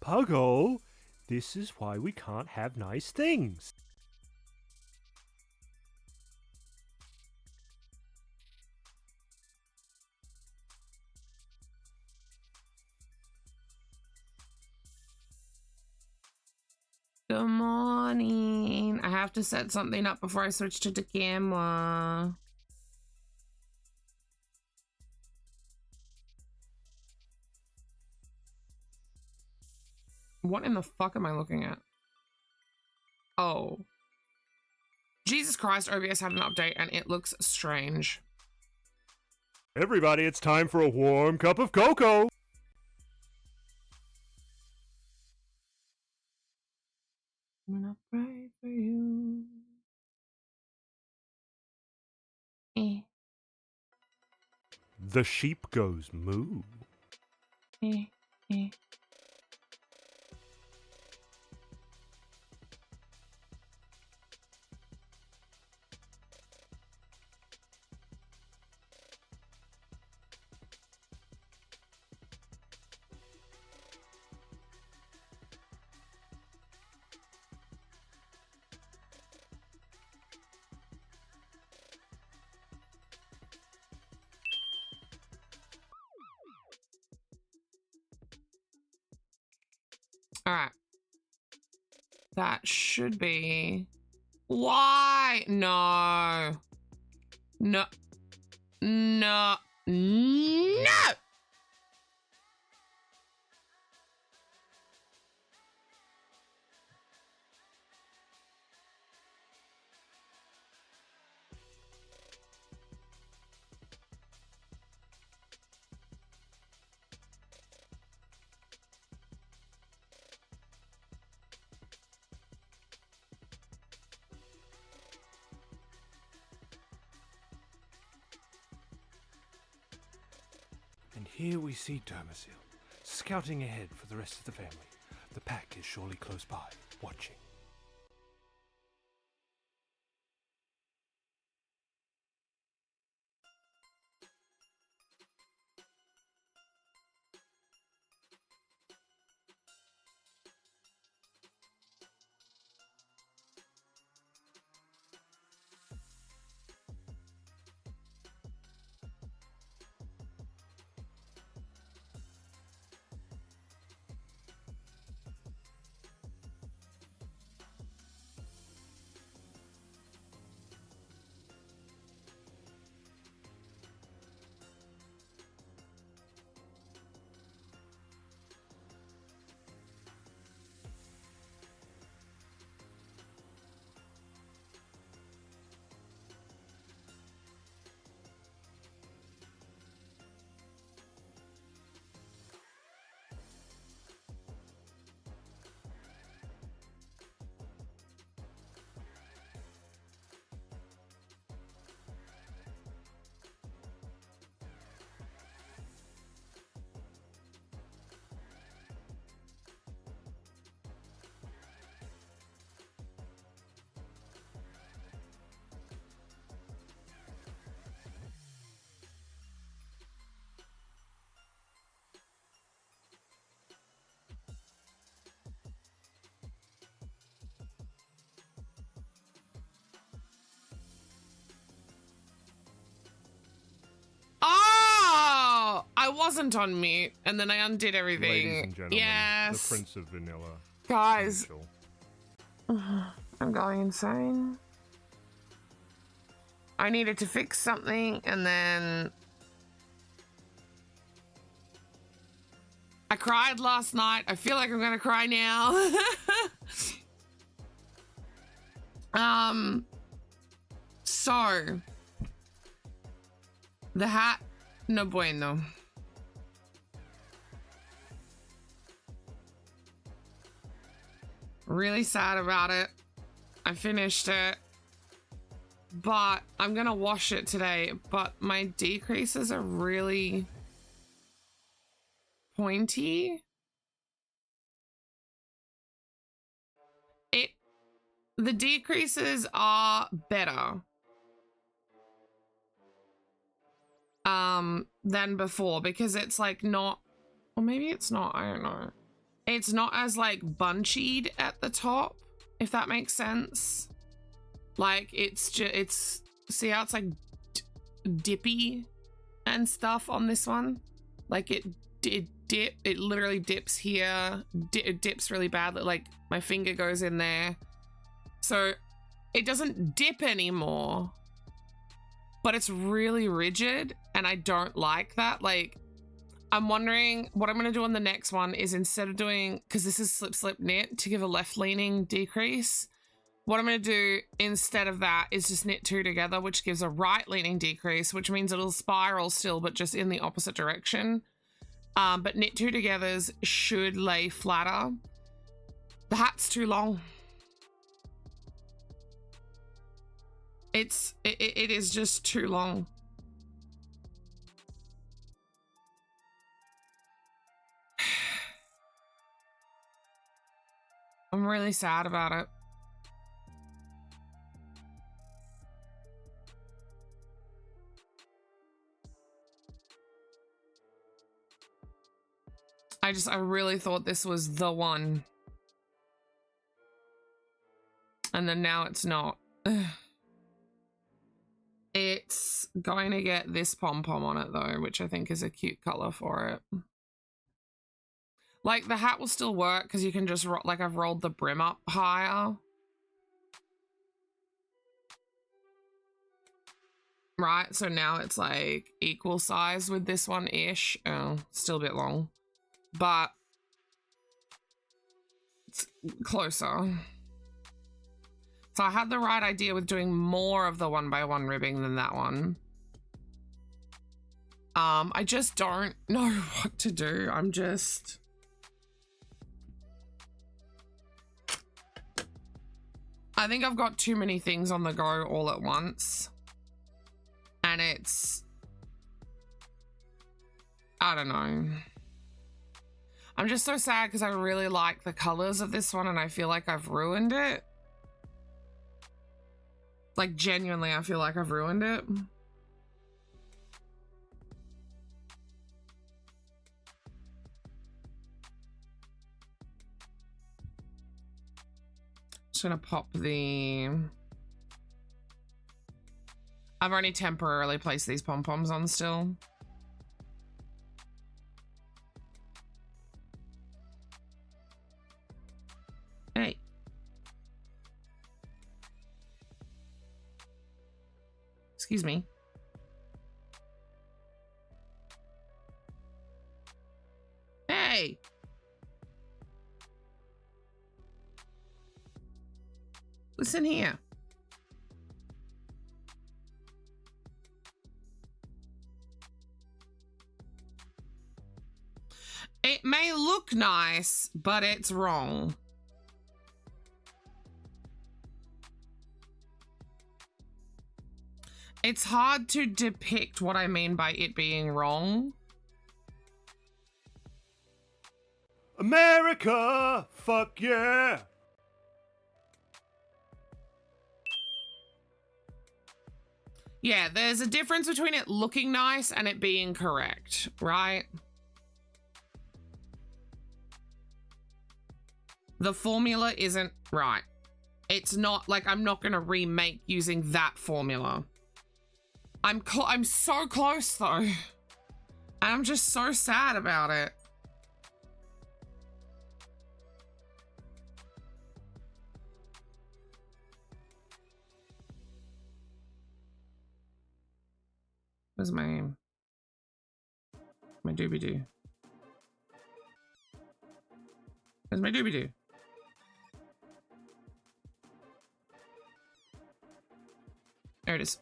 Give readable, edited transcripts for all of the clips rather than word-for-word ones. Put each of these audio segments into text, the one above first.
Puggle, this is why we can't have nice things. Good morning. I have to set something up before I switch to the camera. What in the fuck am I looking at? Oh. Jesus Christ, OBS had an update and it looks strange. Everybody, it's time for a warm cup of cocoa. I'm gonna pray for you. Eh, The sheep goes moo. eh, eh. All right. That should be. Why? No. No. No. No! And here we see Dermasil, scouting ahead for the rest of the family. The pack is surely close by, watching. Oh! I wasn't on mute, and then I undid everything. Ladies and gentlemen, yes. the Prince of Vanilla. Guys. Rachel. I'm going insane. I needed to fix something, and then I cried last night. I feel like I'm gonna cry now. So the hat, no bueno. Really sad about it. I finished it, but I'm gonna wash it today. But my decreases are really pointy. The decreases are better than before, because it's like not, or maybe it's not, I don't know. It's not as like bunchied at the top, if that makes sense. Like it's see how it's like dippy and stuff on this one? Like it literally dips here. It dips really badly. Like my finger goes in there. So it doesn't dip anymore, but it's really rigid and I don't like that. Like I'm wondering what I'm going to do on the next one is instead of doing, because this is slip slip knit to give a left leaning decrease, what I'm going to do instead of that is just knit 2 together, which gives a right leaning decrease, which means it'll spiral still, but just in the opposite direction. But knit 2 togethers should lay flatter. The hat's too long. It is just too long. I'm really sad about it. I really thought this was the one. And then now it's not. It's going to get this pom-pom on it though, which I think is a cute color for it. Like the hat will still work because you can just, like I've rolled the brim up higher. Right, so now it's like equal size with this one-ish. Oh, still a bit long, but it's closer. So I had the right idea with doing more of the 1x1 ribbing than that one. I just don't know what to do. I think I've got too many things on the go all at once. And I don't know. I'm just so sad because I really like the colors of this one and I feel like I've ruined it. Like genuinely, I feel like I've ruined it. Just gonna pop the... I've only temporarily placed these pom-poms on still. Hey. Excuse me. Hey. Listen here. It may look nice, but it's wrong. It's hard to depict what I mean by it being wrong. America! Fuck yeah! Yeah, there's a difference between it looking nice and it being correct, right? The formula isn't right. It's not like I'm not gonna remake using that formula. I'm so close though. And I'm just so sad about it. Where's my doobie-doo? Where's my doobie-doo? There it is.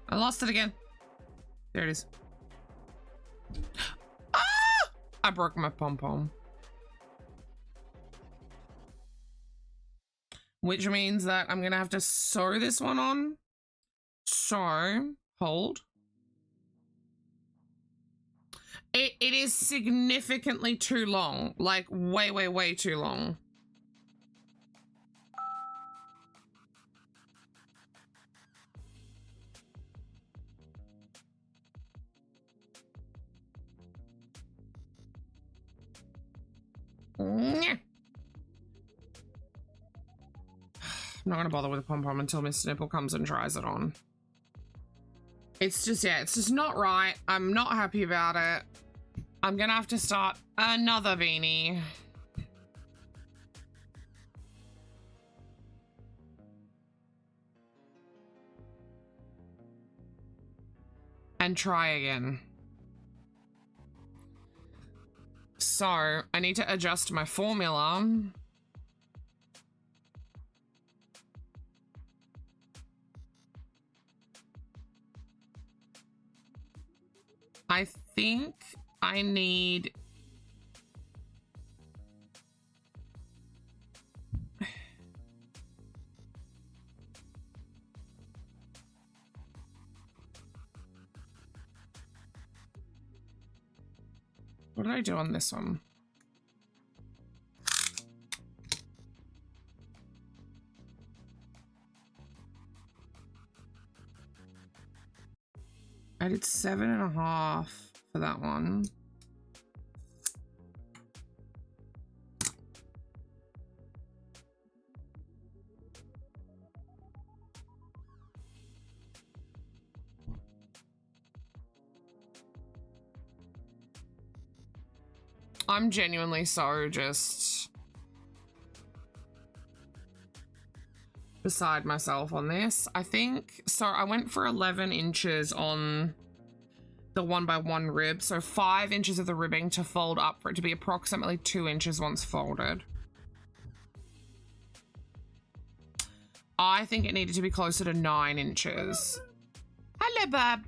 I lost it again. There it is. Ah! I broke my pom-pom. Which means that I'm gonna have to sew this one on. So, Hold. It is significantly too long. Like, way, way, way too long. I'm not gonna bother with a pom-pom until Mr. Nipple comes and tries it on. It's just, yeah, it's just not right. I'm not happy about it. I'm gonna have to start another beanie. And try again. So, I need to adjust my formula. I think I need... What did I do on this one? I did 7.5 for that one. I'm genuinely so just beside myself on this. I think, so I went for 11 inches on the 1x1 rib. So 5 inches of the ribbing to fold up for it to be approximately 2 inches once folded. I think it needed to be closer to 9 inches. Hello, bub.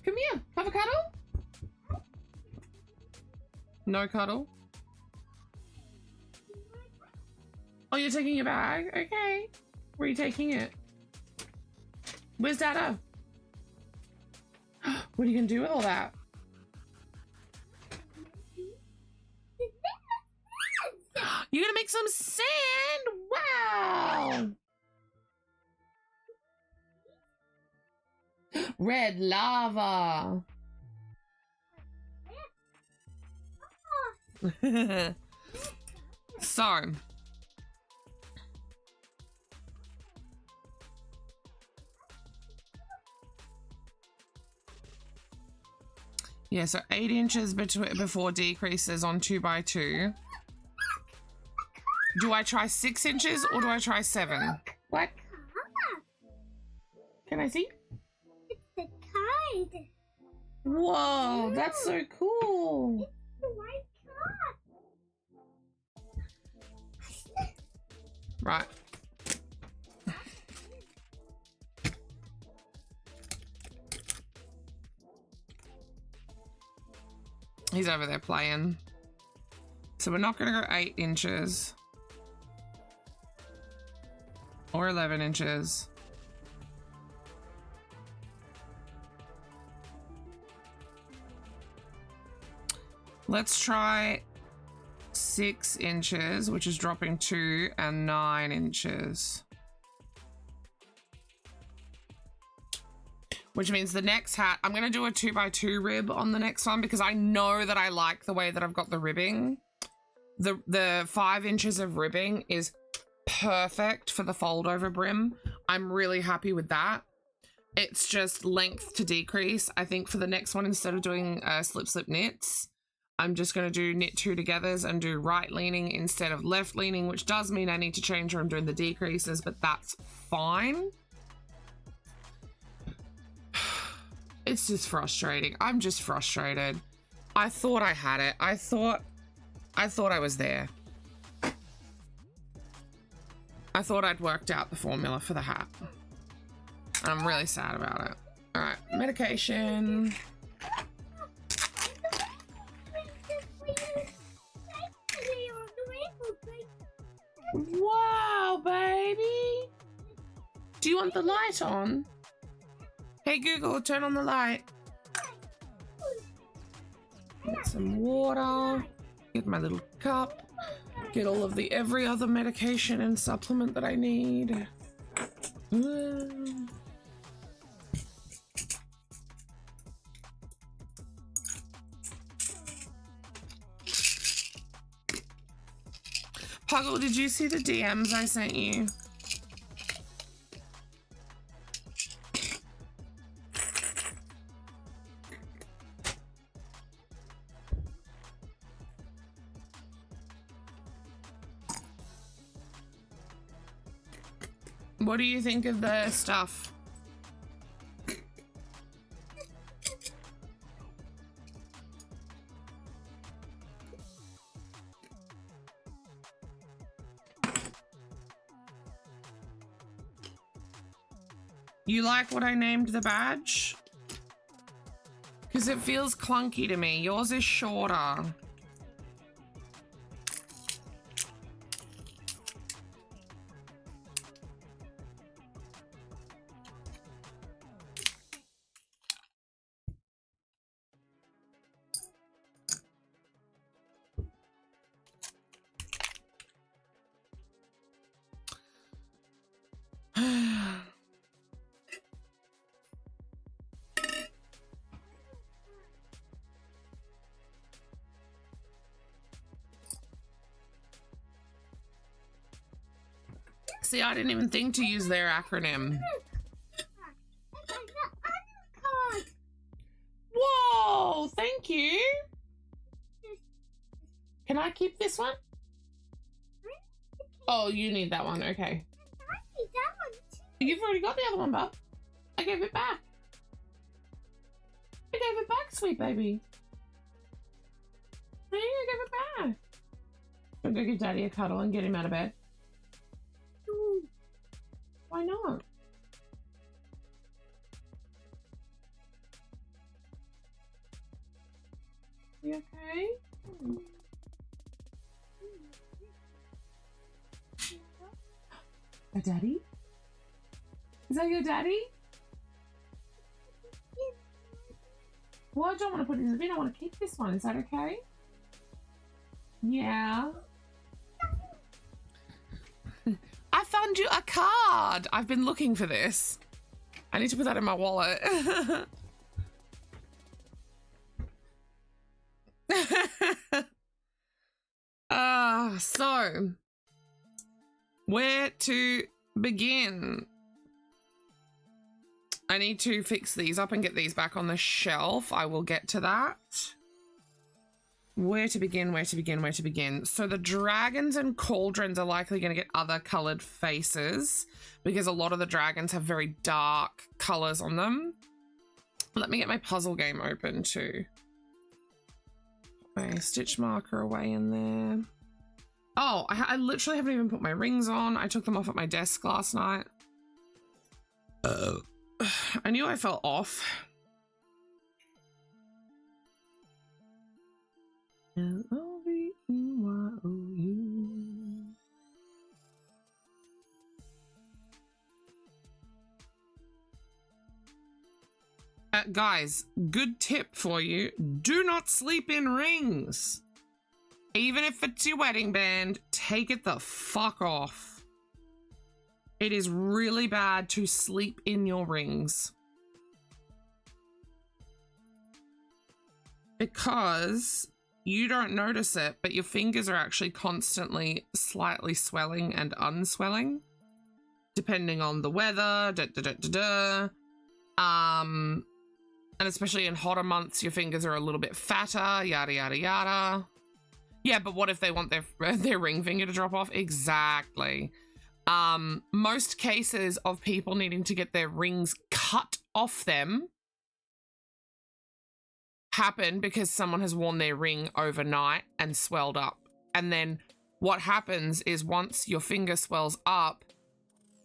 Come here. Have a cuddle? No cuddle? Oh, you're taking your bag? Okay. Where are you taking it? Where's Dada? What are you gonna do with all that? You're gonna make some sand? Wow! Red lava. So yeah, so 8 inches before decreases on 2x2. Do I try 6 inches or do I try 7? What? Can I see? It's the tide. Whoa, that's so cool. It's the white car. Right. He's over there playing. So we're not going to go 8 inches. Or 11 inches. Let's try 6 inches, which is dropping 2, and 9 inches. Which means the next hat, I'm going to do a 2x2 rib on the next one because I know that I like the way that I've got the ribbing. The 5 inches of ribbing is perfect for the fold over brim. I'm really happy with that. It's just length to decrease. I think for the next one, instead of doing slip slip knits, I'm just going to do knit 2 togethers and do right leaning instead of left leaning, which does mean I need to change where I'm doing the decreases, but that's fine. It's just frustrating. I'm just frustrated. I thought I had it. I thought I was there. I thought I'd worked out the formula for the hat. I'm really sad about it. All right, medication. Wow, baby. Do you want the light on? Hey Google, turn on the light. Get some water. Get my little cup. Get all of the every other medication and supplement that I need. Puggle, did you see the DMs I sent you? What do you think of the stuff? You like what I named the badge? Because it feels clunky to me. Yours is shorter. See, I didn't even think to use their acronym. Whoa, thank you. Can I keep this one? Oh, you need that one, okay. I need that one too. You've already got the other one, bub. I gave it back. I gave it back, sweet baby. Hey, I gave it back. I'm gonna give Daddy a cuddle and get him out of bed. Ooh. Why not? You okay? A daddy? Is that your daddy? Well, I don't want to put it in the bin. I want to keep this one. Is that okay? Yeah. I found you a card. I've been looking for this. I need to put that in my wallet. So where to begin? I need to fix these up and get these back on the shelf. I will get to that. Where to begin, where to begin, where to begin? So the dragons and cauldrons are likely going to get other colored faces because a lot of the dragons have very dark colors on them. Let me get my puzzle game open too. Put my stitch marker away in there. Oh, I literally haven't even put my rings on. I took them off at my desk last night. I knew I fell off. L-O-V-E-Y-O-U. Guys, good tip for you. Do not sleep in rings. Even if it's your wedding band, take it the fuck off. It is really bad to sleep in your rings. Because you don't notice it, but your fingers are actually constantly slightly swelling and unswelling, depending on the weather, and especially in hotter months, your fingers are a little bit fatter, yada, yada, yada. Yeah, but what if they want their ring finger to drop off? Exactly. Most cases of people needing to get their rings cut off them happen because someone has worn their ring overnight and swelled up. And then what happens is once your finger swells up,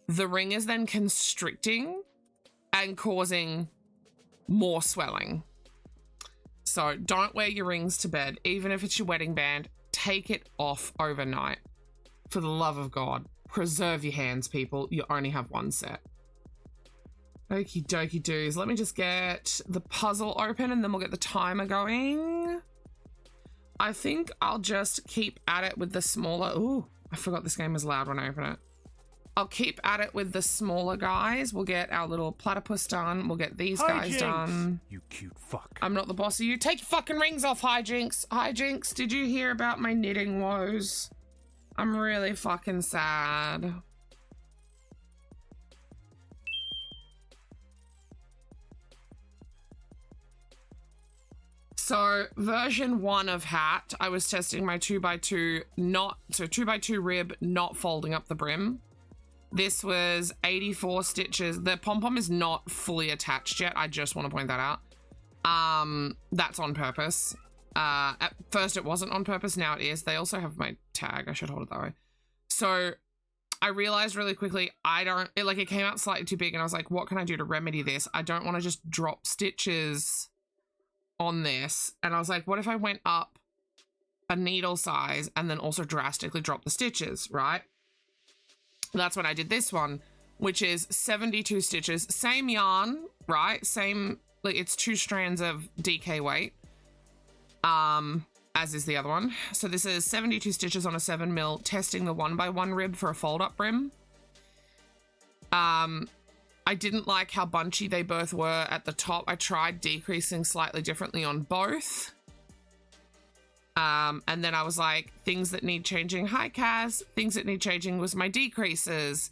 the ring is then constricting and causing more swelling. So don't wear your rings to bed, even if it's your wedding band. Take it off overnight. For the love of God, preserve your hands, people. You only have one set. Okie dokie doos. Let me just get the puzzle open and then we'll get the timer going. I think I'll just keep at it with the smaller... Ooh, I forgot this game was loud when I open it. I'll keep at it with the smaller guys. We'll get our little platypus done. We'll get these guys done. You cute fuck. I'm not the boss of you. Take your fucking rings off, Hijinks. Hijinks, did you hear about my knitting woes? I'm really fucking sad. So version 1 of hat, I was testing my 2x2 2x2 rib, not folding up the brim. This was 84 stitches. The pom-pom is not fully attached yet. I just want to point that out. That's on purpose. At first it wasn't on purpose, now it is. They also have my tag. I should hold it that way. So I realized really quickly, it came out slightly too big and I was like, what can I do to remedy this? I don't want to just drop stitches on this. And I was like, what if I went up a needle size and then also drastically drop the stitches, right? That's when I did this one, which is 72 stitches, same yarn, right? Same, like it's 2 strands of DK weight, as is the other one. So this is 72 stitches on a 7mm, testing the 1x1 rib for a fold up brim. I didn't like how bunchy they both were at the top. I tried decreasing slightly differently on both. And then I was like, things that need changing. Hi, Kaz. Things that need changing was my decreases.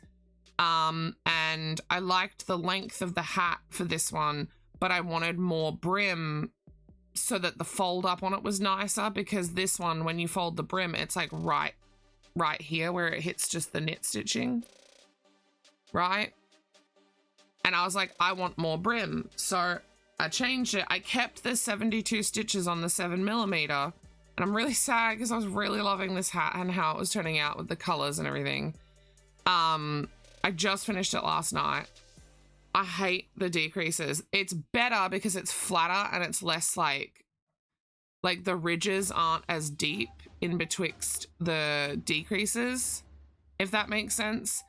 And I liked the length of the hat for this one, but I wanted more brim so that the fold up on it was nicer, because this one, when you fold the brim, it's like right here where it hits just the knit stitching, right? And I was like, I want more brim. So I changed it. I kept the 72 stitches on the 7mm. And I'm really sad because I was really loving this hat and how it was turning out with the colors and everything. I just finished it last night. I hate the decreases. It's better because it's flatter and it's less like the ridges aren't as deep in betwixt the decreases, if that makes sense.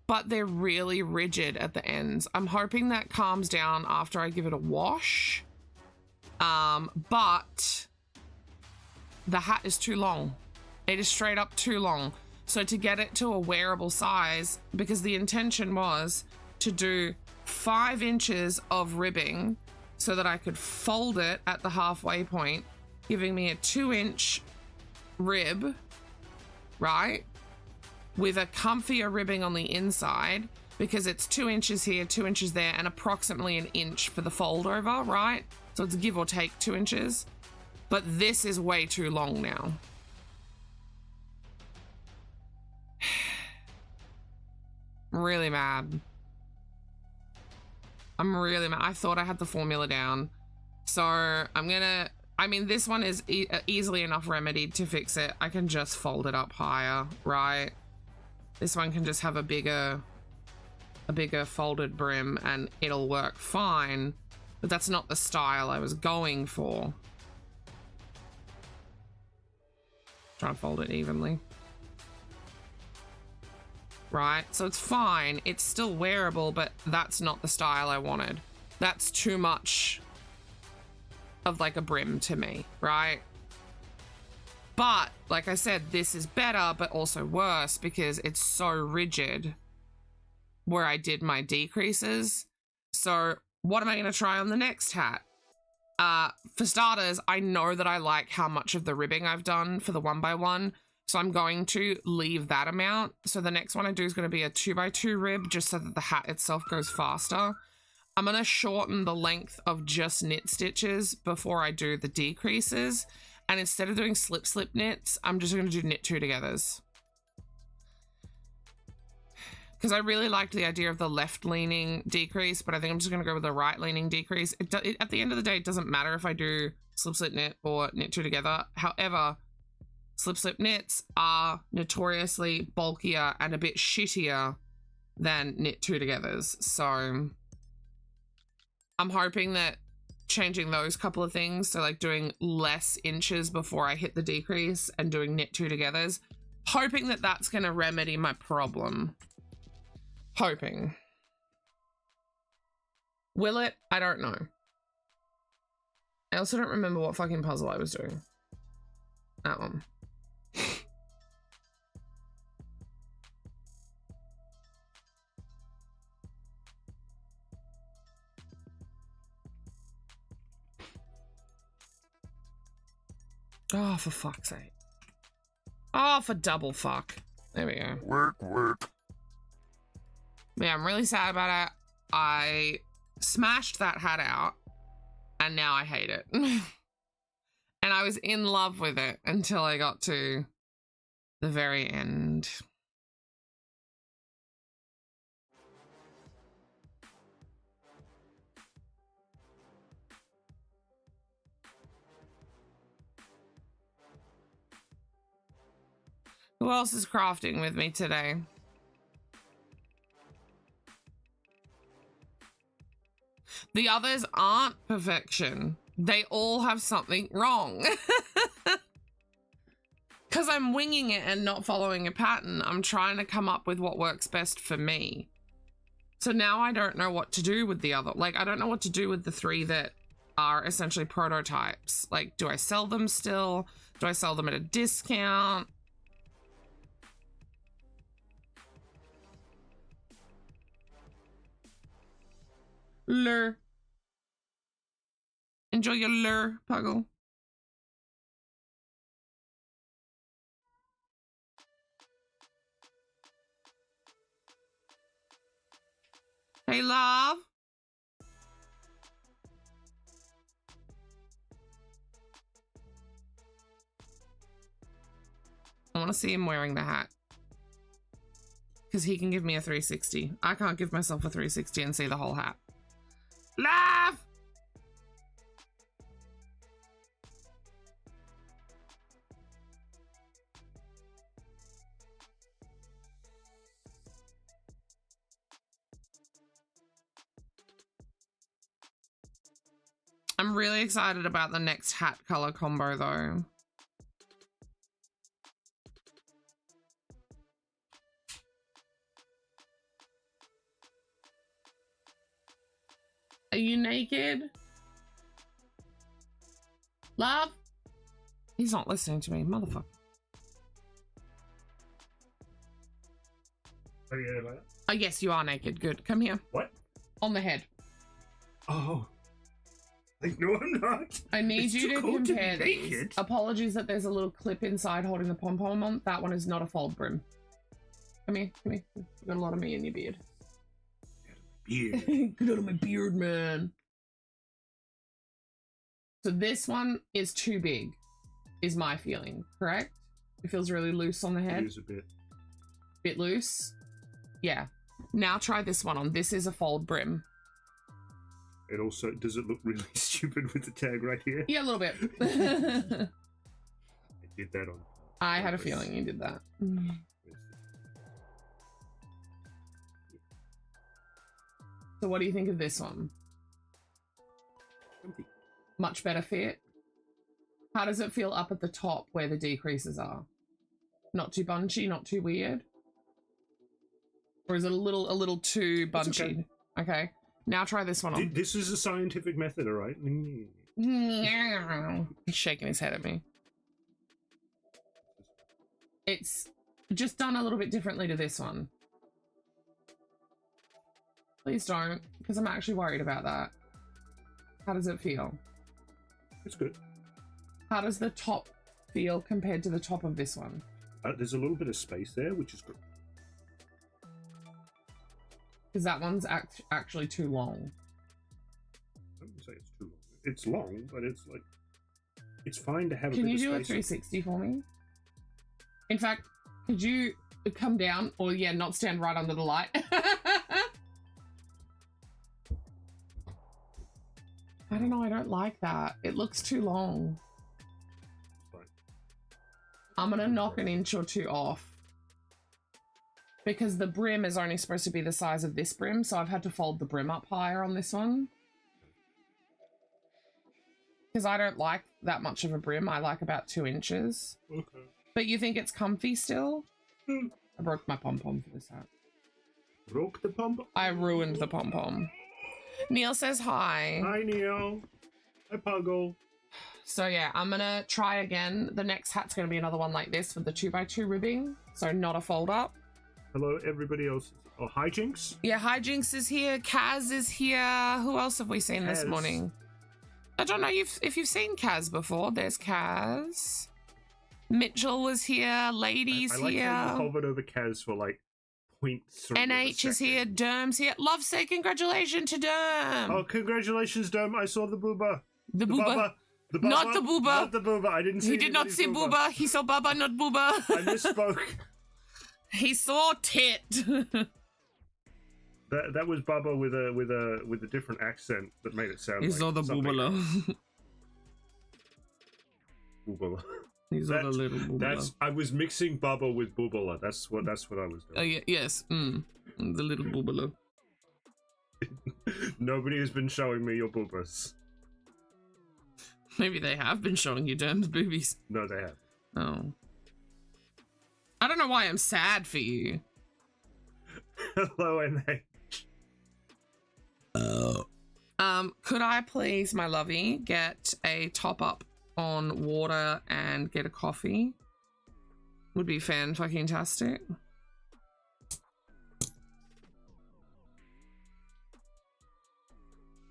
But they're really rigid at the ends. I'm hoping that calms down after I give it a wash. But the hat is too long. It is straight up too long. So to get it to a wearable size, because the intention was to do 5 inches of ribbing so that I could fold it at the halfway point, giving me a 2-inch rib, right? With a comfier ribbing on the inside, because it's 2 inches here, 2 inches there, and approximately 1 inch for the fold over, right? So it's give or take 2 inches. But this is way too long now. I'm really mad. I'm really mad. I thought I had the formula down. So I'm gonna... I mean, this one is easily enough remedied to fix it. I can just fold it up higher, right? This one can just have a bigger folded brim and it'll work fine, but that's not the style I was going for. Try and fold it evenly. Right, so it's fine. It's still wearable, but that's not the style I wanted. That's too much of like a brim to me, right? But like I said, this is better, but also worse because it's so rigid where I did my decreases. So what am I going to try on the next hat? For starters, I know that I like how much of the ribbing I've done for the 1x1. So I'm going to leave that amount. So the next one I do is going to be a 2x2 rib, just so that the hat itself goes faster. I'm going to shorten the length of just knit stitches before I do the decreases. And instead of doing slip knits, I'm just going to do knit 2 togethers. Because I really liked the idea of the left leaning decrease, but I think I'm just going to go with the right leaning decrease. At the end of the day, it doesn't matter if I do slip knit or knit 2 together. However, slip knits are notoriously bulkier and a bit shittier than knit 2 togethers. So I'm hoping that changing those couple of things, so like doing less inches before I hit the decrease and doing knit 2 togethers, hoping that that's going to remedy my problem. Hoping. Will it? I don't know. I also don't remember what fucking puzzle I was doing. That one. Oh, for fuck's sake. Oh, for double fuck. There we go. Work. Yeah, I'm really sad about it. I smashed that hat out and now I hate it. And I was in love with it until I got to the very end. Who else is crafting with me today? The others aren't perfection. They all have something wrong. Because I'm winging it and not following a pattern. I'm trying to come up with what works best for me. So now I don't know what to do with the other. Like, I don't know what to do with the 3 that are essentially prototypes. Like, do I sell them still? Do I sell them at a discount? Lure. Enjoy your lure, Puggle. Hey, love. I want to see him wearing the hat. Because he can give me a 360. I can't give myself a 360 and see the whole hat. Love! I'm really excited about the next hat color combo though. Are you naked? Love? He's not listening to me, motherfucker. Are you like that? Oh, yes, you are naked. Good. Come here. What? On the head. Oh. Like, no, I'm not. I need It's you too to cold to be compare these. naked. Apologies that there's a little clip inside holding the pom-pom on. That one is not a fold brim. Come here. Come here. You've got a lot of me in your beard. Beard. Get out of my beard, man. So this one is too big, is my feeling, correct? It feels really loose on the head. It is a bit. Bit loose. Yeah. Now try this one on. This is a fold brim. It also, does it look really stupid with the tag right here? Yeah, a little bit. I did that on. I had a feeling you did that. So what do you think of this one? Comfy. Much better fit. How does it feel up at the top where the decreases are? Not too bunchy, not too weird? Or is it a little too It's bunchy? Okay. Now try this one on. This is a scientific method, all right? He's shaking his head at me. It's just done a little bit differently to this one. Please don't, because I'm actually worried about that. How does it feel? It's good. How does the top feel compared to the top of this one? There's a little bit of space there, which is good. Because that one's actually too long. I wouldn't say it's too long. It's long, but it's like, it's fine to have a Can bit you of do a space. 360 for me? In fact, could you come down? Or yeah, not stand right under the light. I don't know, I don't like that. It looks too long. It's fine. I'm gonna knock an inch or two off. Because the brim is only supposed to be the size of this brim, so I've had to fold the brim up higher on this one. Because I don't like that much of a brim. I like about 2 inches. Okay. But you think it's comfy still? I broke my pom-pom for this hat. Broke the pump. I ruined the pom-pom. Neil says hi. Hi, Neil. Hi, Puggle. So yeah, I'm gonna try again. The next hat's gonna be another one like this with the 2x2 ribbing, so not a fold up. Hello, everybody else. Oh, hi, Jinx. Yeah, Hijinks is here. Kaz is here. Who else have we seen this Kaz. morning? I don't know if you've seen Kaz before. There's Kaz. Mitchell was here. Ladies I like here. how you hovered over Kaz for like 0.3 of a NH is here. second. Derm's here. Love say congratulations to Derm. Oh, congratulations, Dom. I saw the booba. the booba. Bubba. The bubba. Not the booba. Not the booba. I didn't see He did not anybody's see booba. He saw baba, not booba. I misspoke. He saw tit. That was Bubba with a different accent that made it sound He like saw the something boobala. else. Boobala. He saw the little boobala. I was mixing Bubba with Boobala. That's what I was doing. Oh yeah, yes. The little boobala. Nobody has been showing me your boobas. Maybe they have been showing you Derm's boobies. No, they have. Oh. I don't know why I'm sad for you. Hello, NH. Could I please, my lovey, get a top up on water and get a coffee? Would be fan-fucking-tastic.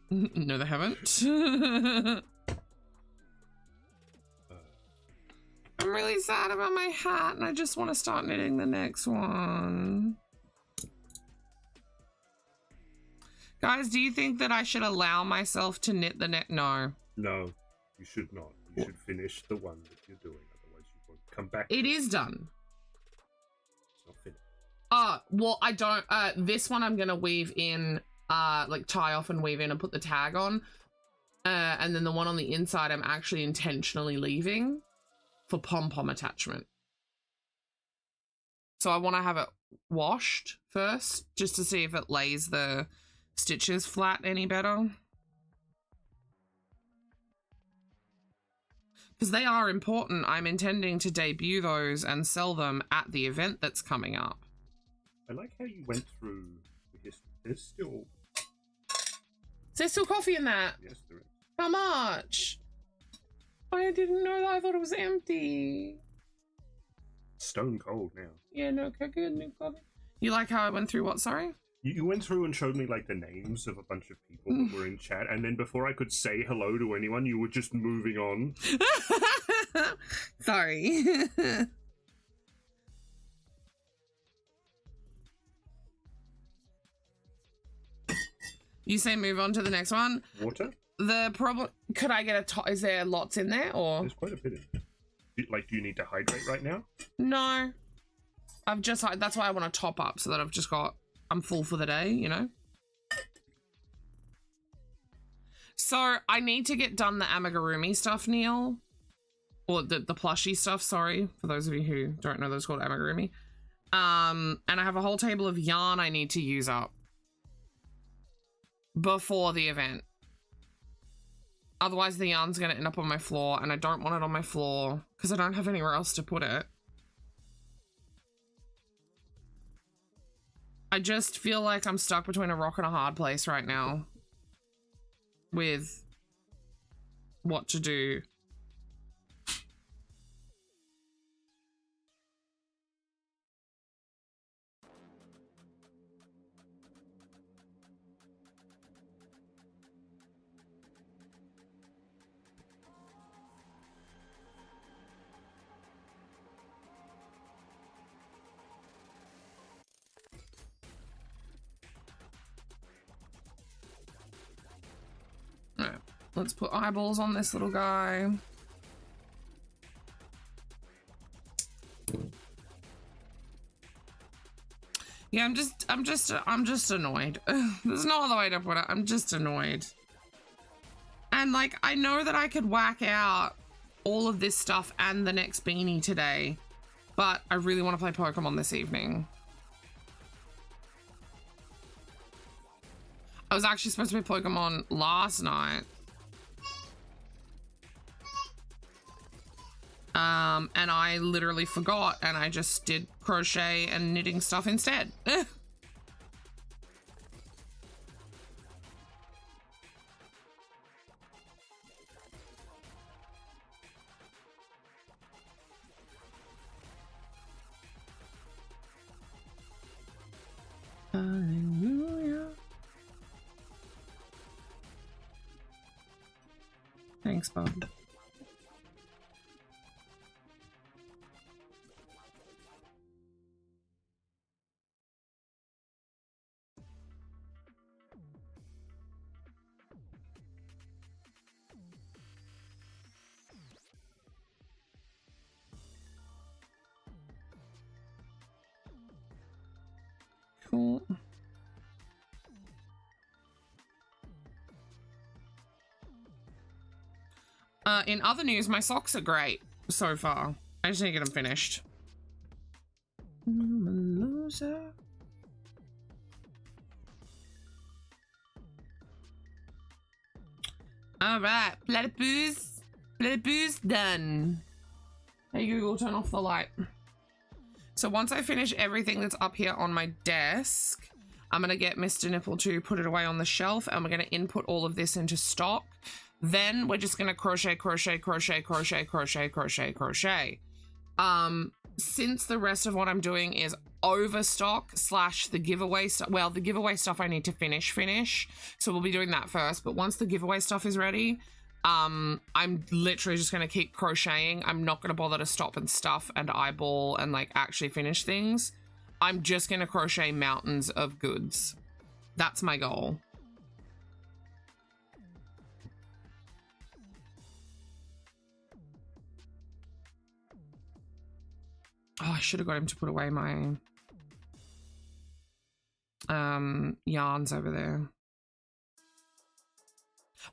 No, they haven't. I'm really sad about my hat and I just want to start knitting the next one. Guys, do you think that I should allow myself to knit the next? No. No, you should not. You should finish the one that you're doing. Otherwise, you won't come back. It is done. It's not finished. Well, I don't. This one I'm gonna weave in, like tie off and weave in and put the tag on. And then the one on the inside I'm actually intentionally leaving for pom-pom attachment. So I want to have it washed first just to see if it lays the stitches flat any better. Because they are important. I'm intending to debut those and sell them at the event that's coming up. I like how you went through the history. There's still... Is there still coffee in that? Yes, there is. How much? I didn't know that. I thought it was empty. Stone cold now. Yeah, no coffee. You like how I went through what, sorry? You went through and showed me like the names of a bunch of people that were in chat, and then before I could say hello to anyone, you were just moving on. Sorry. You say move on to the next one. Water? The problem, could I get a top? Is there lots in there or? There's quite a bit in there. Do you need to hydrate right now? No. I've just, that's why I want to top up so that I've just got, I'm full for the day, you know? So I need to get done the amigurumi stuff, Neil. Or the plushie stuff, sorry. For those of you who don't know, those called amigurumi. And I have a whole table of yarn I need to use up before the event. Otherwise the yarn's gonna end up on my floor and I don't want it on my floor because I don't have anywhere else to put it. I just feel like I'm stuck between a rock and a hard place right now with what to do. Alright, let's put eyeballs on this little guy. Yeah, I'm just annoyed. There's no other way to put it. I'm just annoyed. And like, I know that I could whack out all of this stuff and the next beanie today, but I really want to play Pokemon this evening. I was actually supposed to play Pokemon last night. And I literally forgot and I just did crochet and knitting stuff instead. Thanks, bud. Cool. In other news, my socks are great so far. I just need to get them finished. I'm a loser. All right, platypus done. Hey Google, turn off the light. So once I finish everything that's up here on my desk, I'm gonna get Mr. Nipple to put it away on the shelf, and we're gonna input all of this into stock. Then we're just gonna crochet, crochet, crochet, crochet, crochet, crochet, crochet. Since the rest of what I'm doing is overstock / the giveaway stuff. Well, the giveaway stuff I need to finish. So we'll be doing that first. But once the giveaway stuff is ready, I'm literally just gonna keep crocheting. I'm not gonna bother to stop and stuff and eyeball and like actually finish things. I'm just gonna crochet mountains of goods. That's my goal. Oh, I should have got him to put away my yarns over there.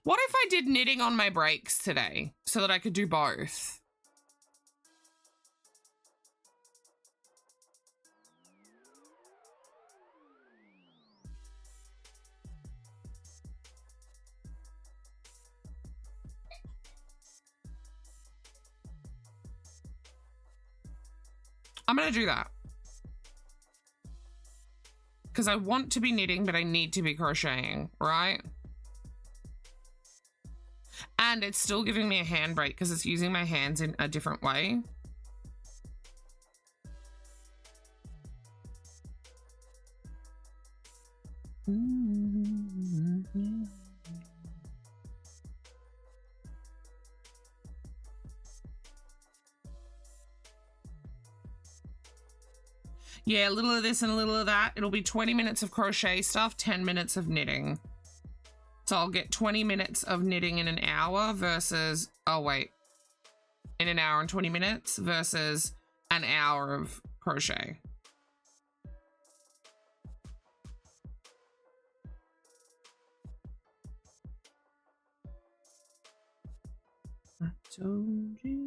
What if I did knitting on my breaks today so that I could do both? I'm gonna do that. Because I want to be knitting, but I need to be crocheting, right? And it's still giving me a hand break because it's using my hands in a different way. Yeah, a little of this and a little of that. It'll be 20 minutes of crochet stuff, 10 minutes of knitting. So I'll get 20 minutes of knitting in an hour versus, oh wait, in an hour and 20 minutes versus an hour of crochet. I told you.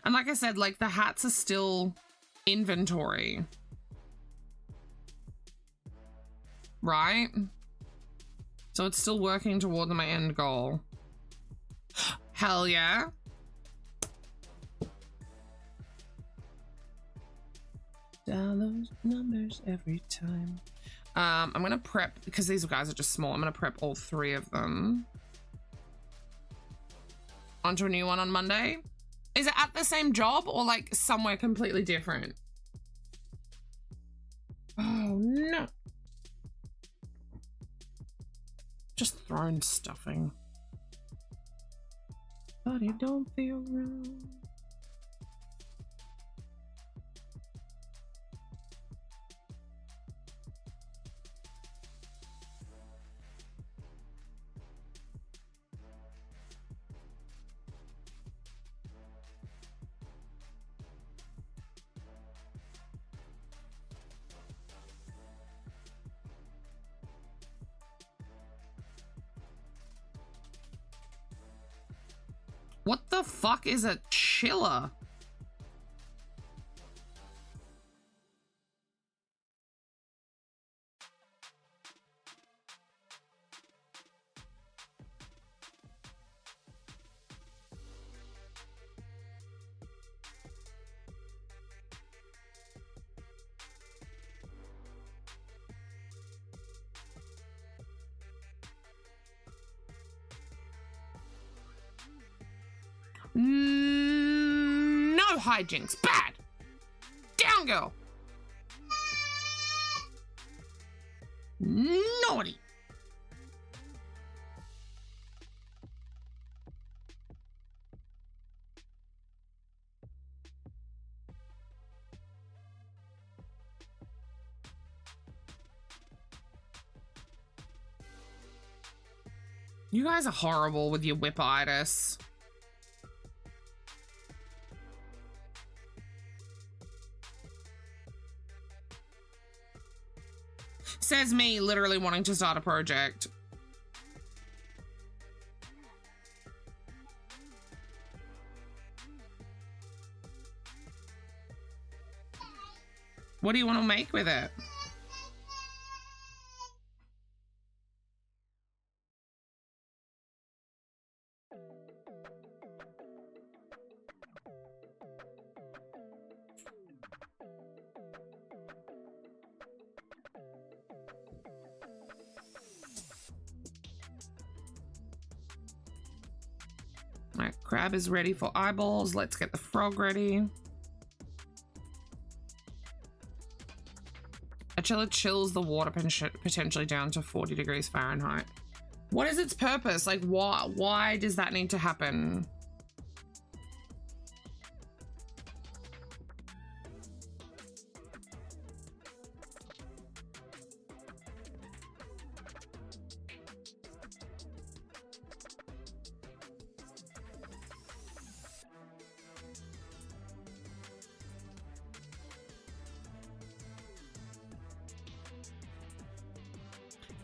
And like I said, like the hats are still inventory. Right? So it's still working toward my end goal. Hell yeah. Dial those numbers every time. I'm gonna prep, because these guys are just small, I'm gonna prep all 3 of them. Onto a new one on Monday. Is it at the same job or like somewhere completely different? Oh no. Just thrown stuffing. But it don't feel right. What the fuck is a chiller? No hijinks. Bad. Down, girl. Naughty. You guys are horrible with your whip-itis. Says me, literally wanting to start a project. What do you want to make with it? Alright, crab is ready for eyeballs. Let's get the frog ready. A chiller chills the water potentially down to 40 degrees Fahrenheit. What is its purpose? Like, why does that need to happen?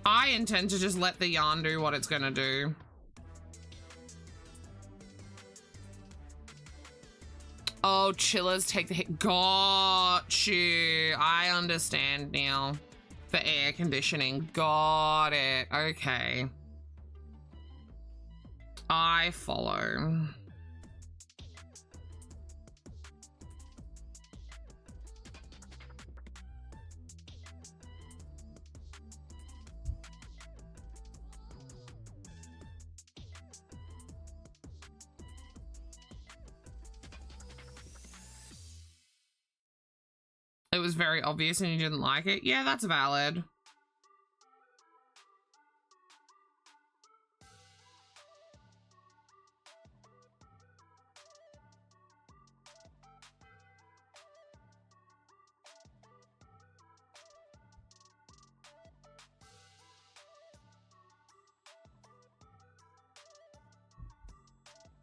I intend to just let the yarn do what it's gonna do. Oh, chillers take the hit. Got you. I understand now. For air conditioning. Got it. Okay. I follow. It was very obvious and you didn't like it. Yeah, that's valid.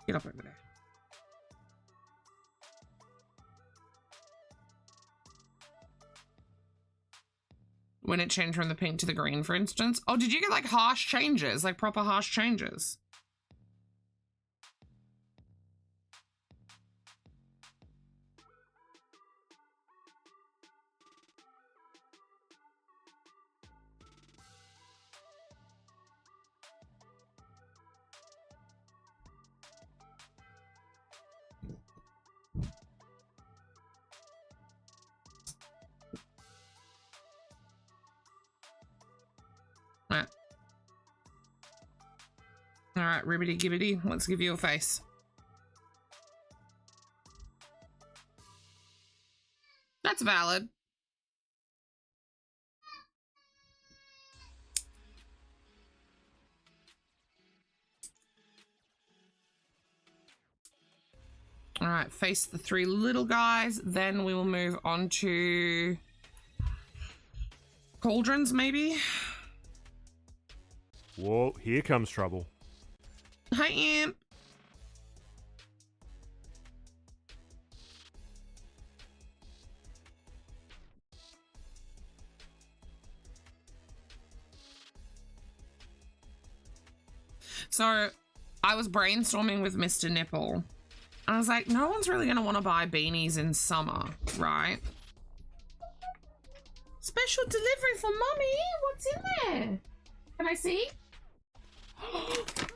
Get up over there. When it changed from the pink to the green, for instance. Oh, did you get like harsh changes? Like proper harsh changes? All right, ribbity gibbity, let's give you a face. That's valid. All right, face the three little guys. Then we will move on to cauldrons, maybe. Whoa, here comes trouble. Hi, Imp. So, I was brainstorming with Mr. Nipple. I was like, no one's really going to want to buy beanies in summer, right? Special delivery for Mummy. What's in there? Can I see?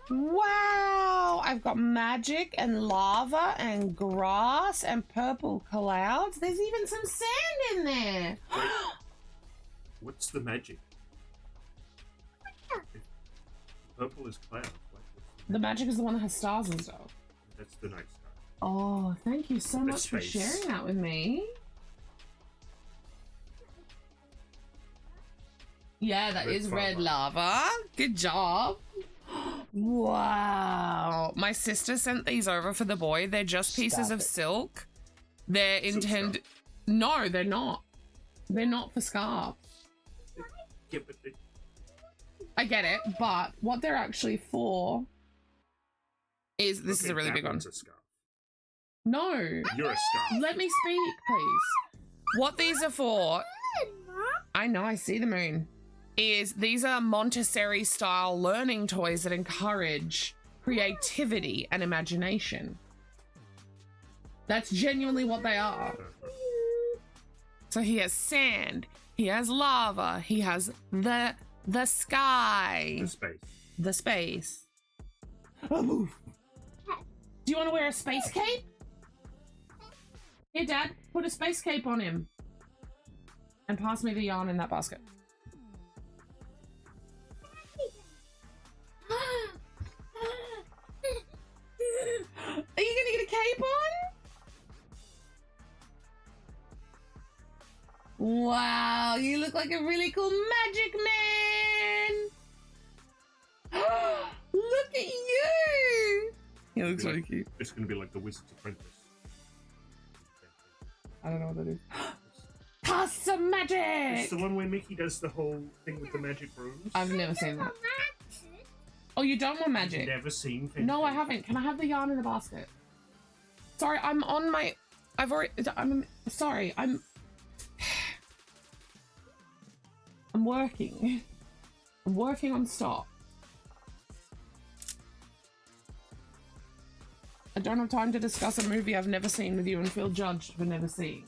Wow, I've got magic and lava and grass and purple clouds. There's even some sand in there. What's the magic? Purple is cloud. The magic is the one that has stars and stuff. That's the night sky. Oh, thank you so The much for space. sharing that with me. Yeah, that Red is red lava. lava. Good job. Wow. My sister sent these over for the boy. They're just pieces Stop of it. silk. They're Silk intended. No, they're not. They're not for scarves. Yeah, but they... I get it, but what they're actually for is this is a really that big one. one's a scarf. No. You're a scarf. Let me speak, please. What these are for, Good, Mom. I know, I see the moon, is these are Montessori style learning toys that encourage creativity and imagination. That's genuinely what they are. So he has sand, he has lava, he has the sky, The space. the space. Oh, move. Do you want to wear a space cape? Here, Dad, put a space cape on him. And pass me the yarn in that basket. Are you gonna get a cape on? Wow, you look like a really cool magic man. Look at you. He looks really cute. It's going to be like the Wizard's Apprentice. I don't know what that is. Custom It's magic. the one where Mickey does the whole thing with the magic brooms. I've never seen that. Oh, you don't want magic? Never seen. No, I haven't. Can I have the yarn in the basket? Sorry, I'm on my. I'm sorry. I'm working. I'm working on stop. I don't have time to discuss a movie I've never seen with you and feel judged for never seeing.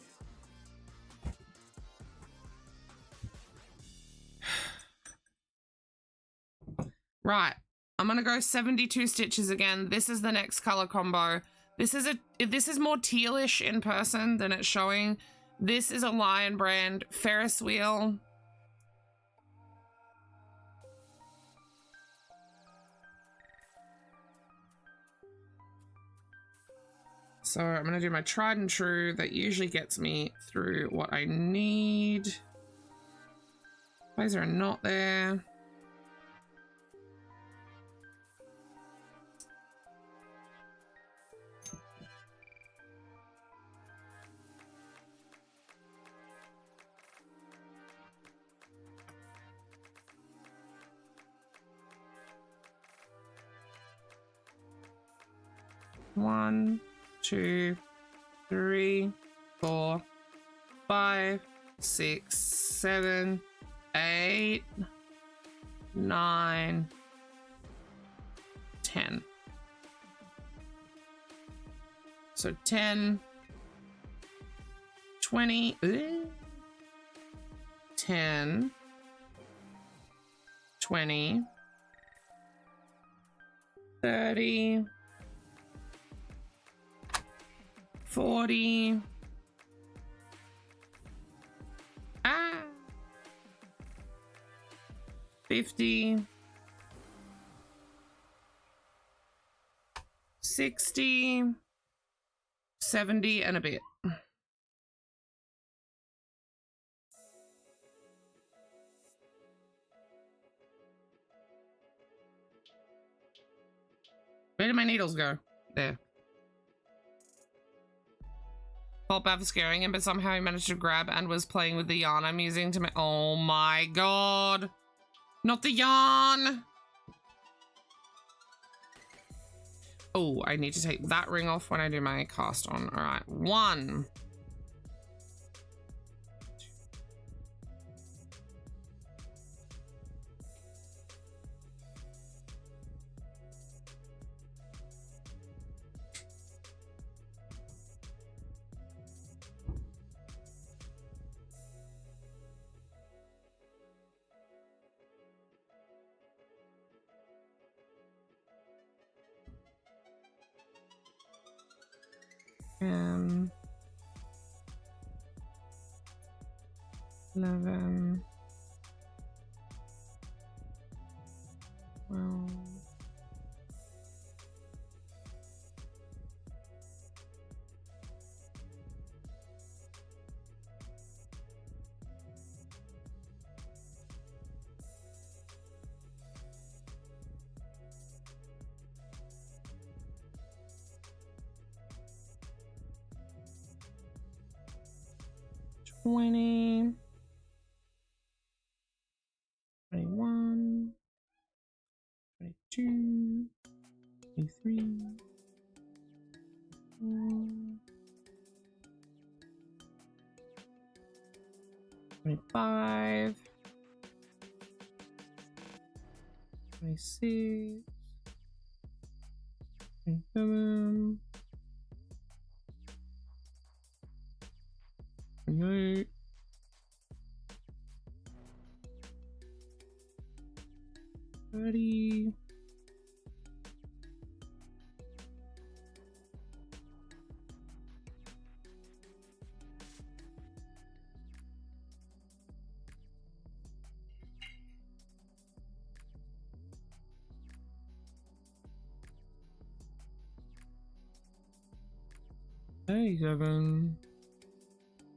Right. I'm gonna go 72 stitches again. This is the next color combo. This is more tealish in person than it's showing. This is a Lion Brand Ferris wheel. So I'm gonna do my tried and true that usually gets me through what I need. Those are not there. One, 2, 3, 4, 5, 6, 7, 8, 9, 10. So 10, 20, 10, 20, 30, 40. 50. 60. 70 and a bit. Where did my needles go? There. Felt bad for scaring him, but somehow he managed to grab and was playing with the yarn I'm using to make— oh my god. Not the yarn! Oh, I need to take that ring off when I do my cast on. All right, 1. And 11, 12, 20, 21, 22, 23, 25, 26, 27, 28, 30, 37,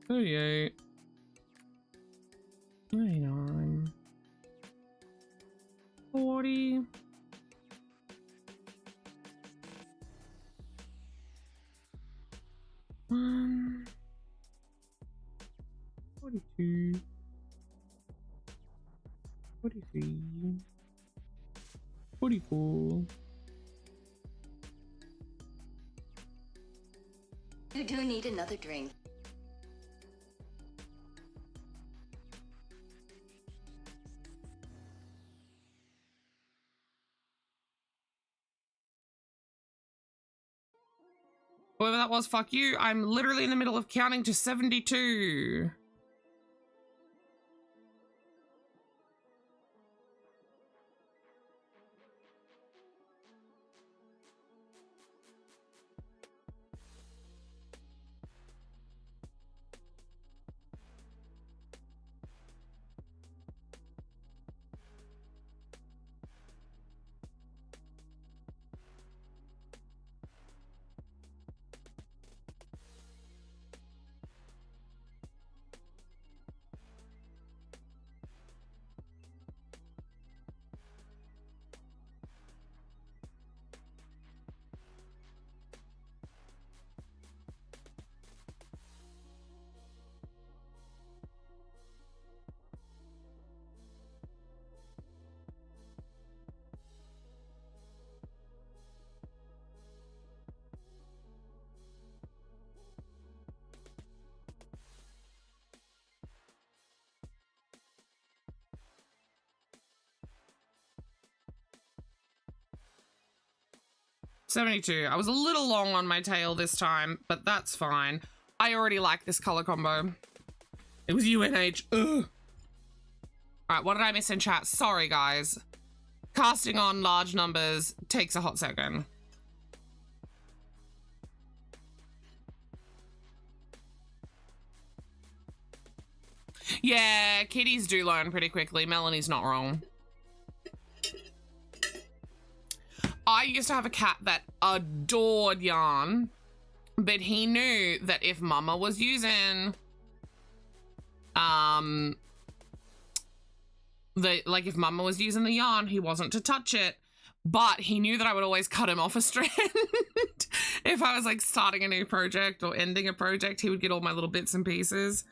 38, 39, 40, 42, 43, 44. You do need another drink. Whoever that was, fuck you. I'm literally in the middle of counting to 72. $72. I was a little long on my tail this time, but that's fine. I already like this color combo. It was UNH. Ugh. All right, what did I miss in chat? Sorry, guys. Casting on large numbers takes a hot second. Yeah, kitties do learn pretty quickly. Melanie's not wrong. I used to have a cat that adored yarn, but he knew that if mama was using, if mama was using the yarn, he wasn't to touch it, but he knew that I would always cut him off a strand. If I was like starting a new project or ending a project, he would get all my little bits and pieces.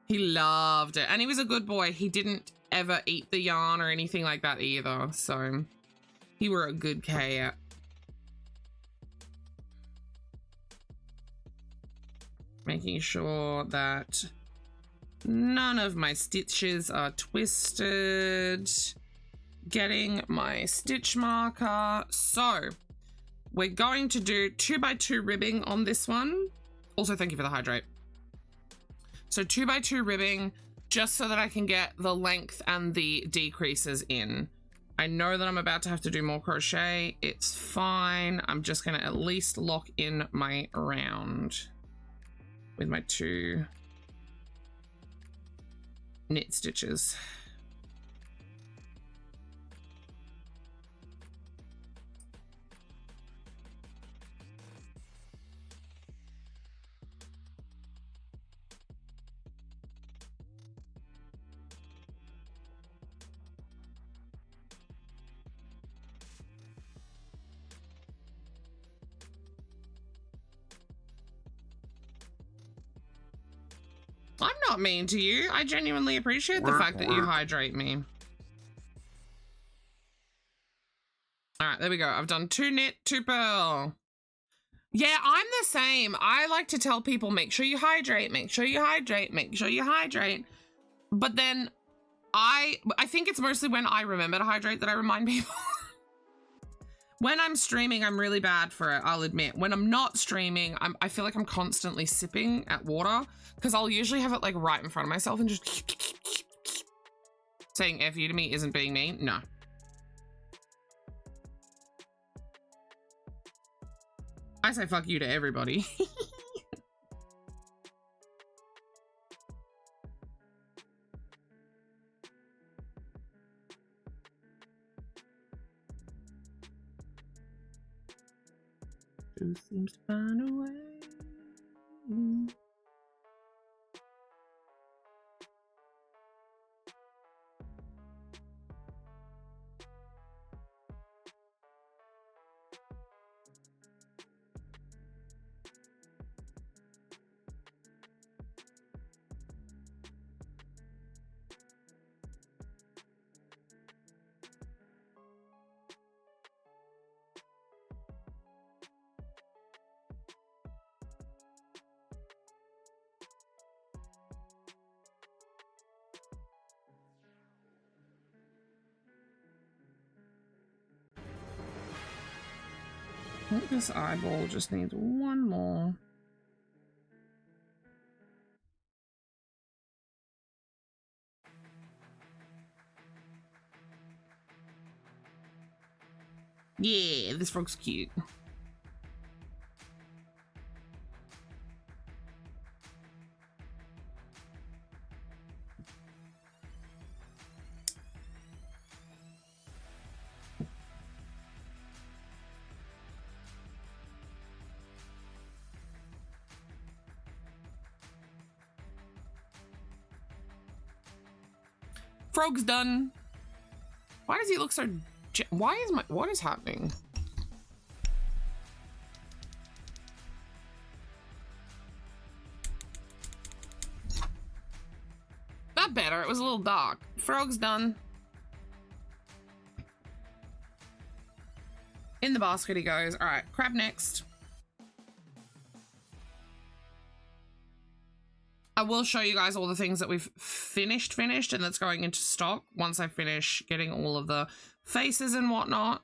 He loved it. And he was a good boy. He didn't ever eat the yarn or anything like that either. So he were a good cat. Making sure that none of my stitches are twisted. Getting my stitch marker. So we're going to do 2x2 ribbing on this one. Also, thank you for the hydrate. So 2x2 ribbing, just so that I can get the length and the decreases in. I know that I'm about to have to do more crochet. It's fine. I'm just gonna at least lock in my round with my 2 knit stitches. I'm not mean to you. I genuinely appreciate the fact that you hydrate me. All right, there we go. I've done 2 knit, 2 purl. Yeah, I'm the same. I like to tell people, make sure you hydrate, make sure you hydrate, make sure you hydrate. But then I think it's mostly when I remember to hydrate that I remind people. When I'm streaming, I'm really bad for it, I'll admit. When I'm not streaming, I feel like I'm constantly sipping at water because I'll usually have it like right in front of myself and just saying F you to me isn't being mean. No. I say fuck you to everybody. Who seems to find a way? I think this eyeball just needs one more. Yeah, this frog's cute. Frog's done. Why does he look so... What is happening? That better. It was a little dark. Frog's done. In the basket he goes. All right, crab next. I will show you guys all the things that we've finished and that's going into stock once I finish getting all of the faces and whatnot.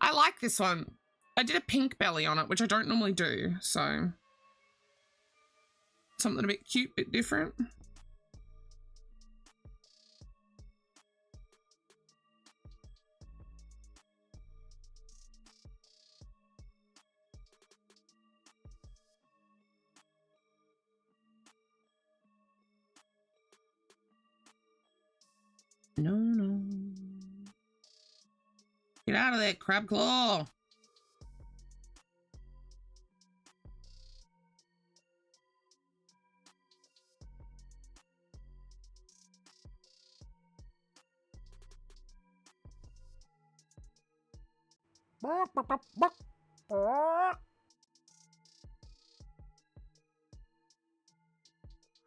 I like this one. I did a pink belly on it, which I don't normally do, so something a bit cute, bit different. No, no. Get out of there, crab claw.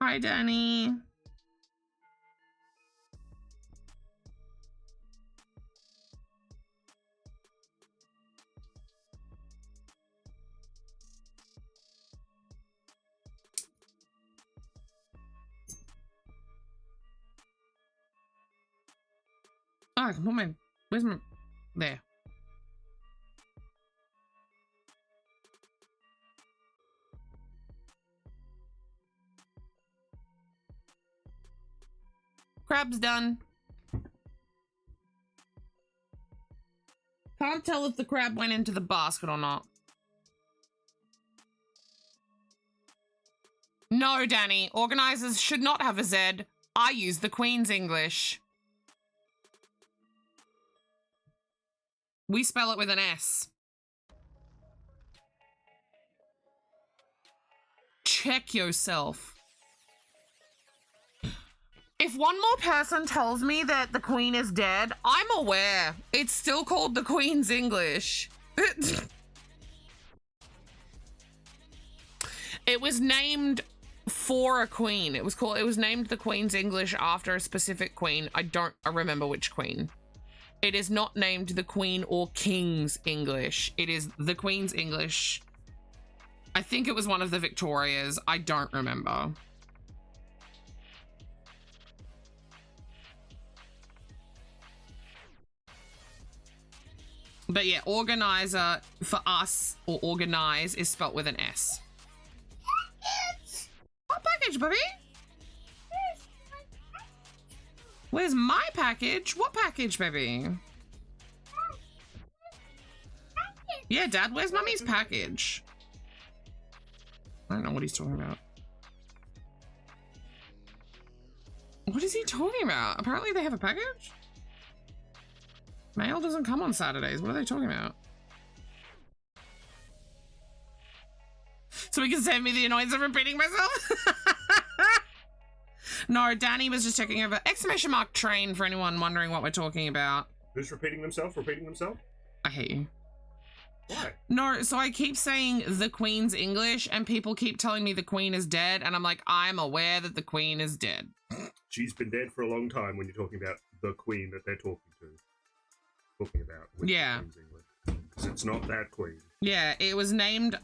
Hi, Danny. Oh, I can put my... Where's my... There. Crab's done. Can't tell if the crab went into the basket or not. No, Danny. Organizers should not have a Z. I use the Queen's English. We spell it with an S. Check yourself. If one more person tells me that the Queen is dead, I'm aware. It's still called the Queen's English. It was named for a queen. It was named the Queen's English after a specific queen. I remember which queen. It is not named the Queen or King's English. It is the Queen's English. I think it was one of the Victorias. I don't remember. But yeah, organizer for us, or organize, is spelt with an S. What package, baby? Where's my package? What package, baby? Yeah, Dad, where's Mummy's package? I don't know what he's talking about. What is he talking about? Apparently they have a package? Mail doesn't come on Saturdays. What are they talking about? So we can save me the annoyance of repeating myself? No, Danny was just checking over. Exclamation mark train for anyone wondering what we're talking about. Who's repeating themselves? Repeating themselves? I hate you. Why? No, so I keep saying the Queen's English and people keep telling me the Queen is dead and I'm like, I'm aware that the Queen is dead. She's been dead for a long time when you're talking about the Queen that they're talking about. Yeah. Because it's not that Queen. Yeah, it was named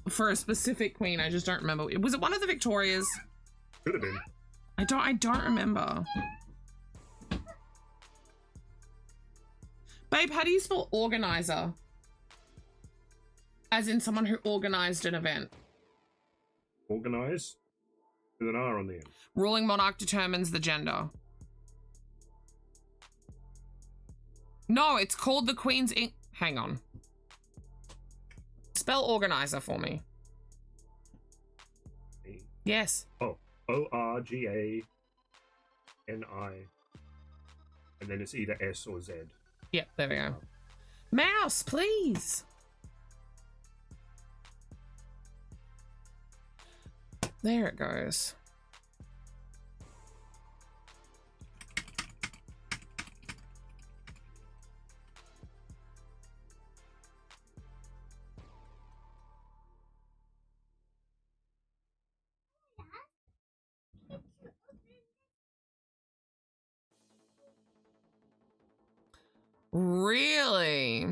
for a specific queen. I just don't remember. Was it one of the Victorias? Could have been. I don't remember. Babe, how do you spell organizer? As in someone who organized an event. Organize? With an R on the end. Ruling monarch determines the gender. No, it's called the Queen's hang on. Spell organizer for me. E. Yes. Oh. O-R-G-A-N-I. And then it's either S or Z. Yep, there we go. Mouse, please. There it goes. Really?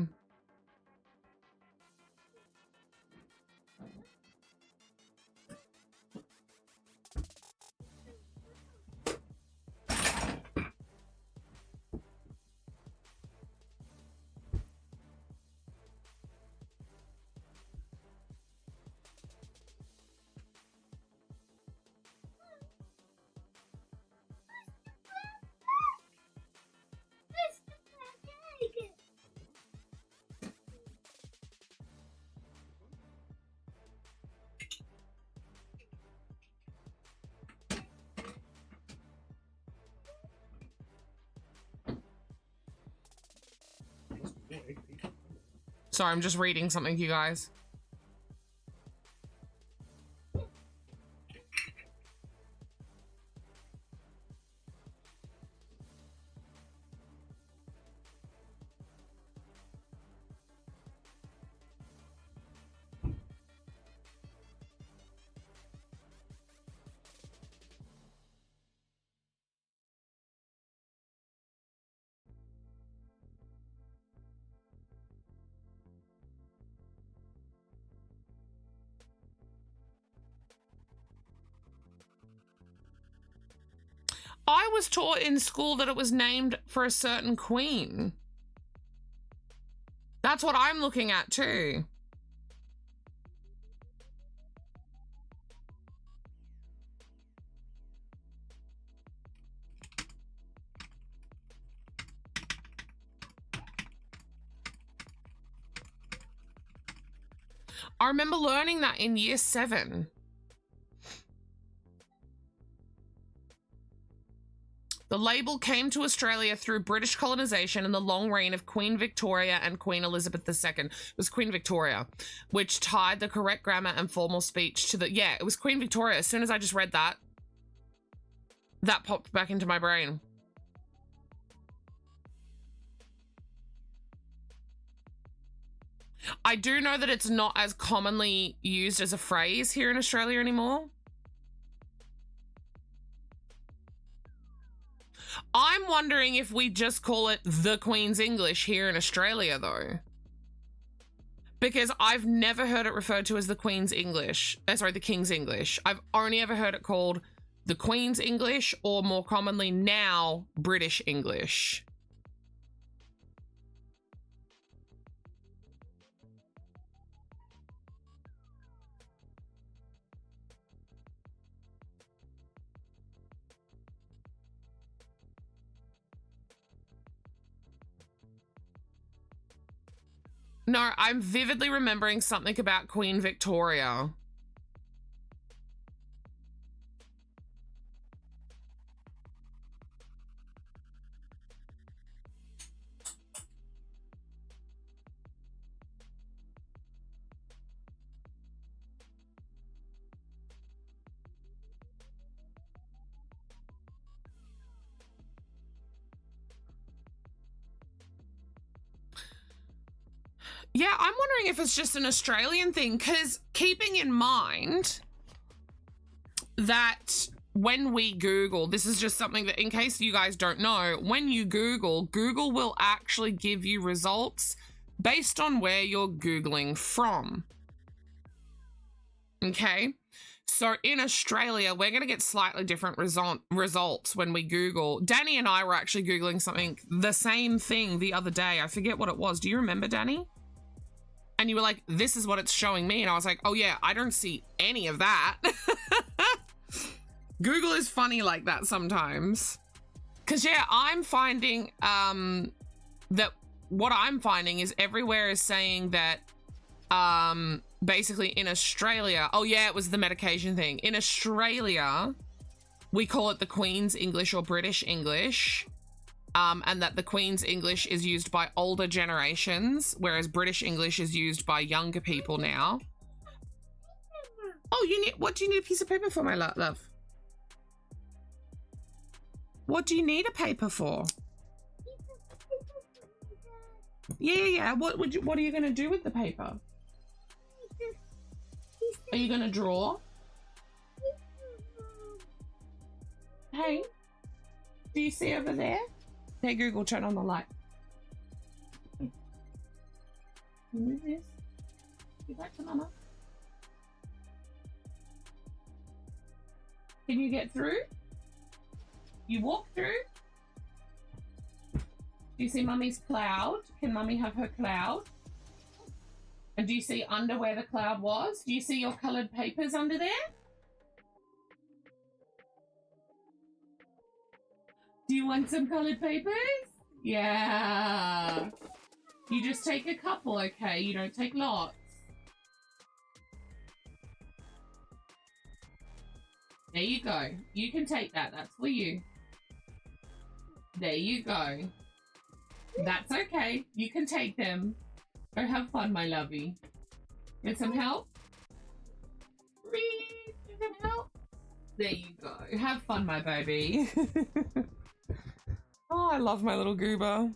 Sorry, I'm just reading something, you guys. I was taught in school that it was named for a certain queen. That's what I'm looking at too. I remember learning that in year 7. The label came to Australia through British colonisation and the long reign of Queen Victoria and Queen Elizabeth II. It was Queen Victoria, which tied the correct grammar and formal speech to the... Yeah, it was Queen Victoria. As soon as I just read that, that popped back into my brain. I do know that it's not as commonly used as a phrase here in Australia anymore. I'm wondering if we just call it the Queen's English here in Australia, though. Because I've never heard it referred to as the Queen's English. Sorry, the King's English. I've only ever heard it called the Queen's English, or more commonly now, British English. No, I'm vividly remembering something about Queen Victoria. Yeah, I'm wondering if it's just an Australian thing, because keeping in mind that when we Google, this is just something that, in case you guys don't know, when you Google, Google will actually give you results based on where you're Googling from. Okay? So in Australia, we're going to get slightly different results when we Google. Danny and I were actually Googling something, the same thing the other day. I forget what it was. Do you remember, Danny? And you were like, this is what it's showing me. And I was like, oh yeah, I don't see any of that. Google is funny like that sometimes. Cause yeah, I'm finding that what I'm finding is everywhere is saying that basically in Australia, oh yeah, it was the medication thing. In Australia, we call it the Queen's English or British English. And that the Queen's English is used by older generations, whereas British English is used by younger people now. Oh, what do you need a piece of paper for, my love? What do you need a paper for? Yeah. What are you gonna do with the paper? Are you gonna draw? Hey, do you see over there? Hey Google, turn on the light. Move this. Give that to Mama. Can you get through? You walk through? Do you see Mummy's cloud? Can Mummy have her cloud? And do you see under where the cloud was? Do you see your coloured papers under there? Do you want some coloured papers? Yeah. You just take a couple, okay? You don't take lots. There you go. You can take that. That's for you. There you go. That's okay. You can take them. Go have fun, my lovey. Get some help? Please, get some help? There you go. Have fun, my baby. Oh, I love my little goober.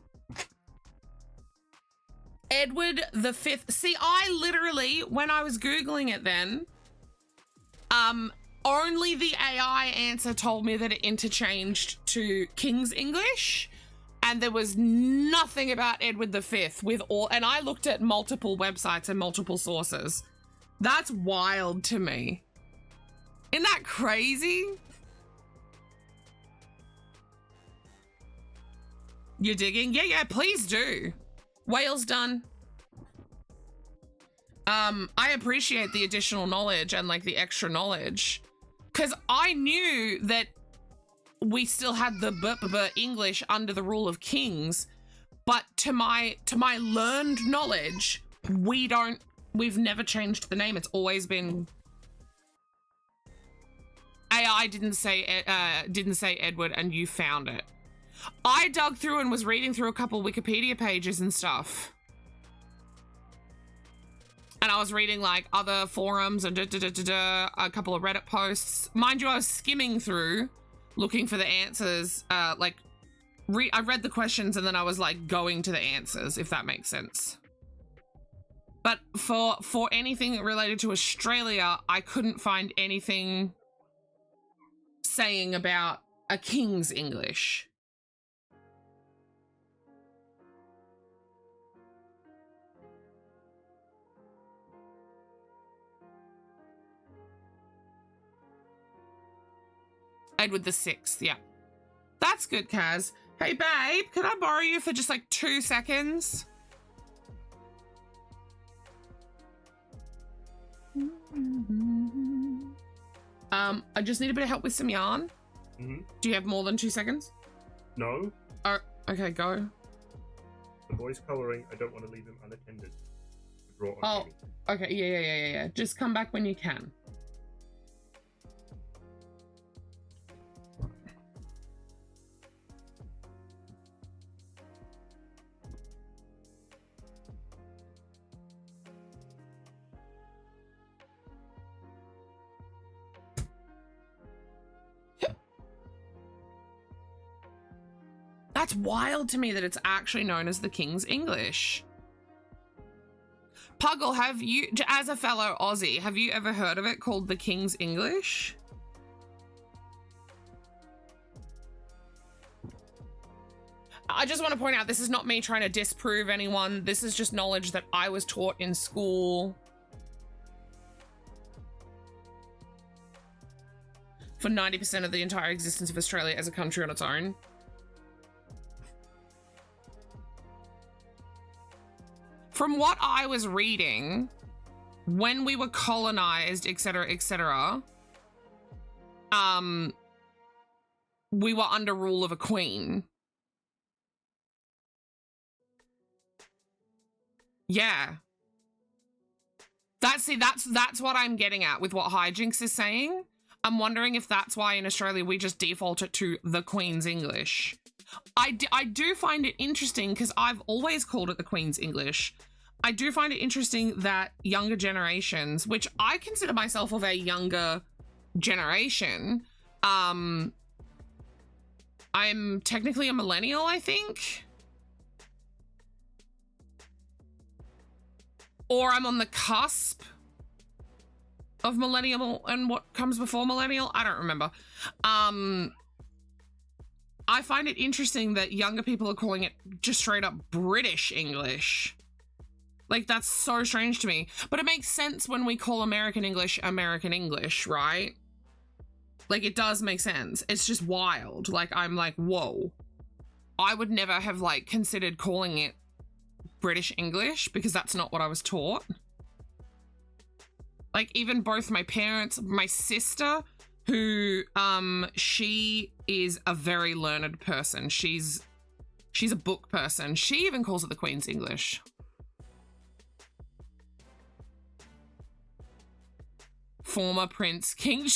Edward V. See, I literally, when I was Googling it then, only the AI answer told me that it interchanged to King's English, and there was nothing about Edward V and I looked at multiple websites and multiple sources. That's wild to me. Isn't that crazy? You're digging? Yeah, please do. Whale's done. I appreciate the additional knowledge and like the extra knowledge, because I knew that we still had the English under the rule of kings, but to my learned knowledge, we've never changed the name. It's always been. AI didn't say Edward, and you found it. I dug through and was reading through a couple Wikipedia pages and stuff. And I was reading like other forums and a couple of Reddit posts. Mind you, I was skimming through looking for the answers. I read the questions and then I was like going to the answers, if that makes sense. But for anything related to Australia, I couldn't find anything saying about a King's English. Edward the Sixth, yeah. That's good, Kaz. Hey, babe, can I borrow you for just like 2 seconds? I just need a bit of help with some yarn. Mm-hmm. Do you have more than 2 seconds? No. Oh, okay, go. The boy's colouring. I don't want to leave him unattended. To draw on Oh, anything. okay, yeah. Just come back when you can. That's wild to me that it's actually known as the King's English. Puggle, have you, as a fellow Aussie, have you ever heard of it called the King's English? I just want to point out, this is not me trying to disprove anyone. This is just knowledge that I was taught in school. For 90% of the entire existence of Australia as a country on its own. From what I was reading, when we were colonized, etc., we were under rule of a queen. Yeah. That's what I'm getting at with what Hijinks is saying. I'm wondering if that's why in Australia we just default it to the Queen's English. I do find it interesting because I've always called it the Queen's English. I do find it interesting that younger generations, which I consider myself of a younger generation, I'm technically a millennial, I think. Or I'm on the cusp of millennial and what comes before millennial. I don't remember. I find it interesting that younger people are calling it just straight up British English. Like, that's so strange to me. But it makes sense when we call American English, right? Like, it does make sense. It's just wild. Like, I'm like, whoa. I would never have, like, considered calling it British English because that's not what I was taught. Like, even both my parents, my sister, who, she is a very learned person. She's a book person. She even calls it the Queen's English. Former Prince King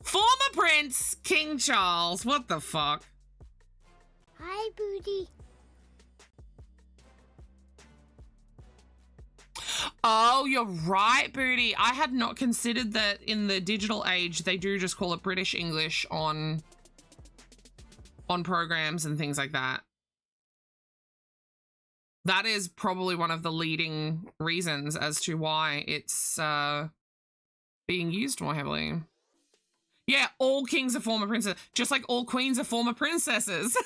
Former Prince King Charles. What the fuck? Hi, Booty. Oh, you're right, Booty. I had not considered that in the digital age, they do just call it British English on programs and things like that. That is probably one of the leading reasons as to why it's being used more heavily. Yeah, all kings are former princes, just like all queens are former princesses.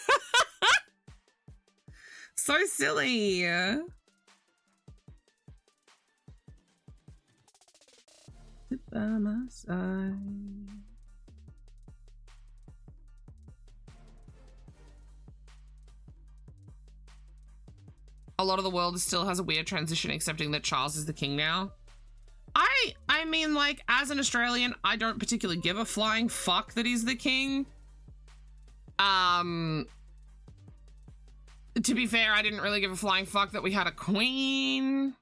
So silly. By my side. A lot of the world still has a weird transition accepting that Charles is the king now. I mean, like, as an Australian, I don't particularly give a flying fuck that he's the king. To be fair, I didn't really give a flying fuck that we had a queen.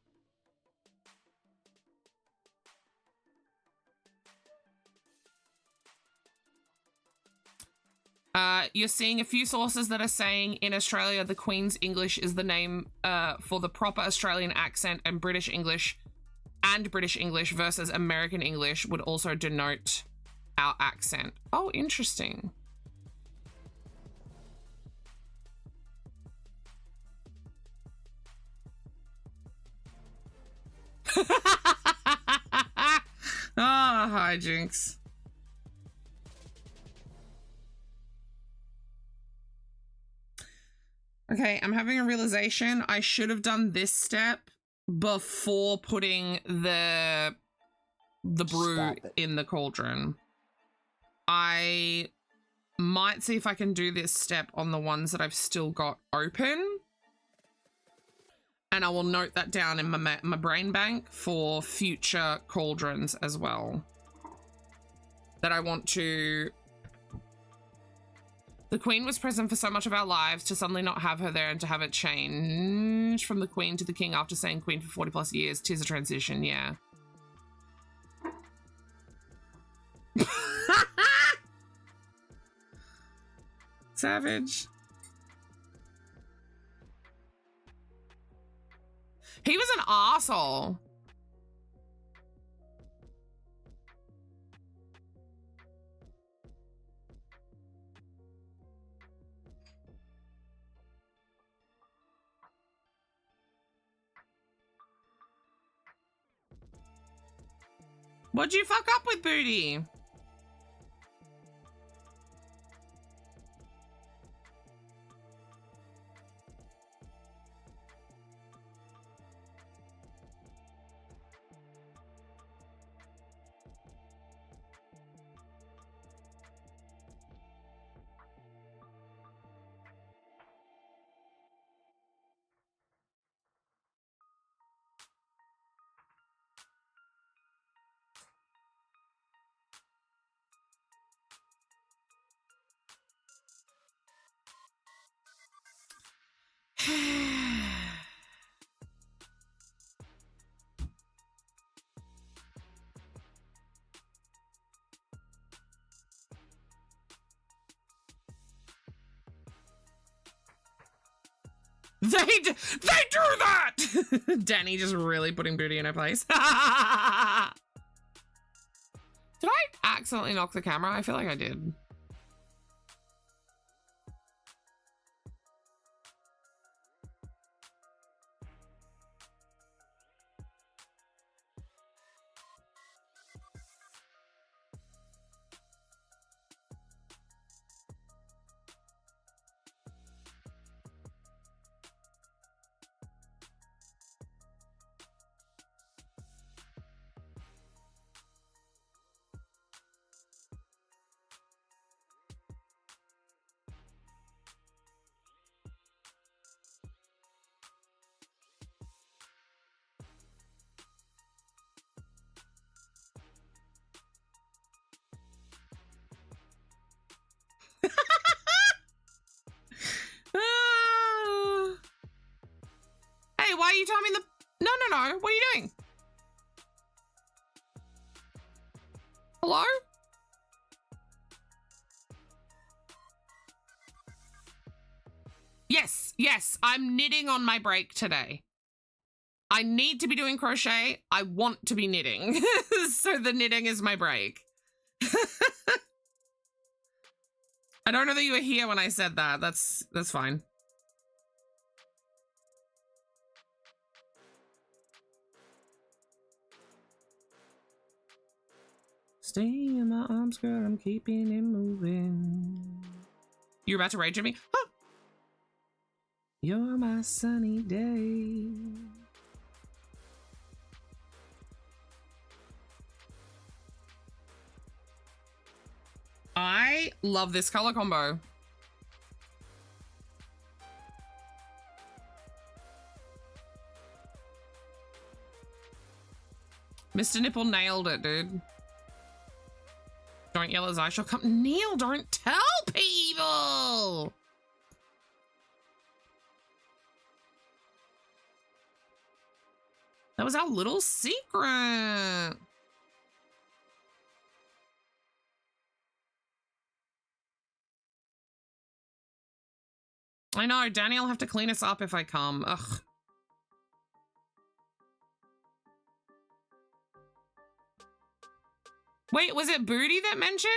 You're seeing a few sources that are saying in Australia, the Queen's English is the name for the proper Australian accent, and British English versus American English would also denote our accent. Oh, interesting. Hijinks. Okay, I'm having a realization. I should have done this step before putting the brew in the cauldron. I might see if I can do this step on the ones that I've still got open. And I will note that down in my brain bank for future cauldrons as well. That I want to... The queen was present for so much of our lives, to suddenly not have her there and to have it change from the queen to the king after saying queen for 40 plus years. 'Tis a transition, yeah. Savage. He was an arsehole. What'd you fuck up with, Booty? They do that! Danny just really putting Booty in her place. Did I accidentally knock the camera? I feel like I did. Hey, why are you timing the... No. What are you doing? Hello? Yes. I'm knitting on my break today. I need to be doing crochet. I want to be knitting. So the knitting is my break. I don't know that you were here when I said that. That's fine. Stay in my arms, girl. I'm keeping it moving. You're about to rage at me? Huh. You're my sunny day. I love this color combo. Mr. Nipple nailed it, dude. Don't yell as I shall come. Neil, don't tell people. That was our little secret. I know, Danny will have to clean us up if I come. Ugh. Wait, was it Booty that mentioned?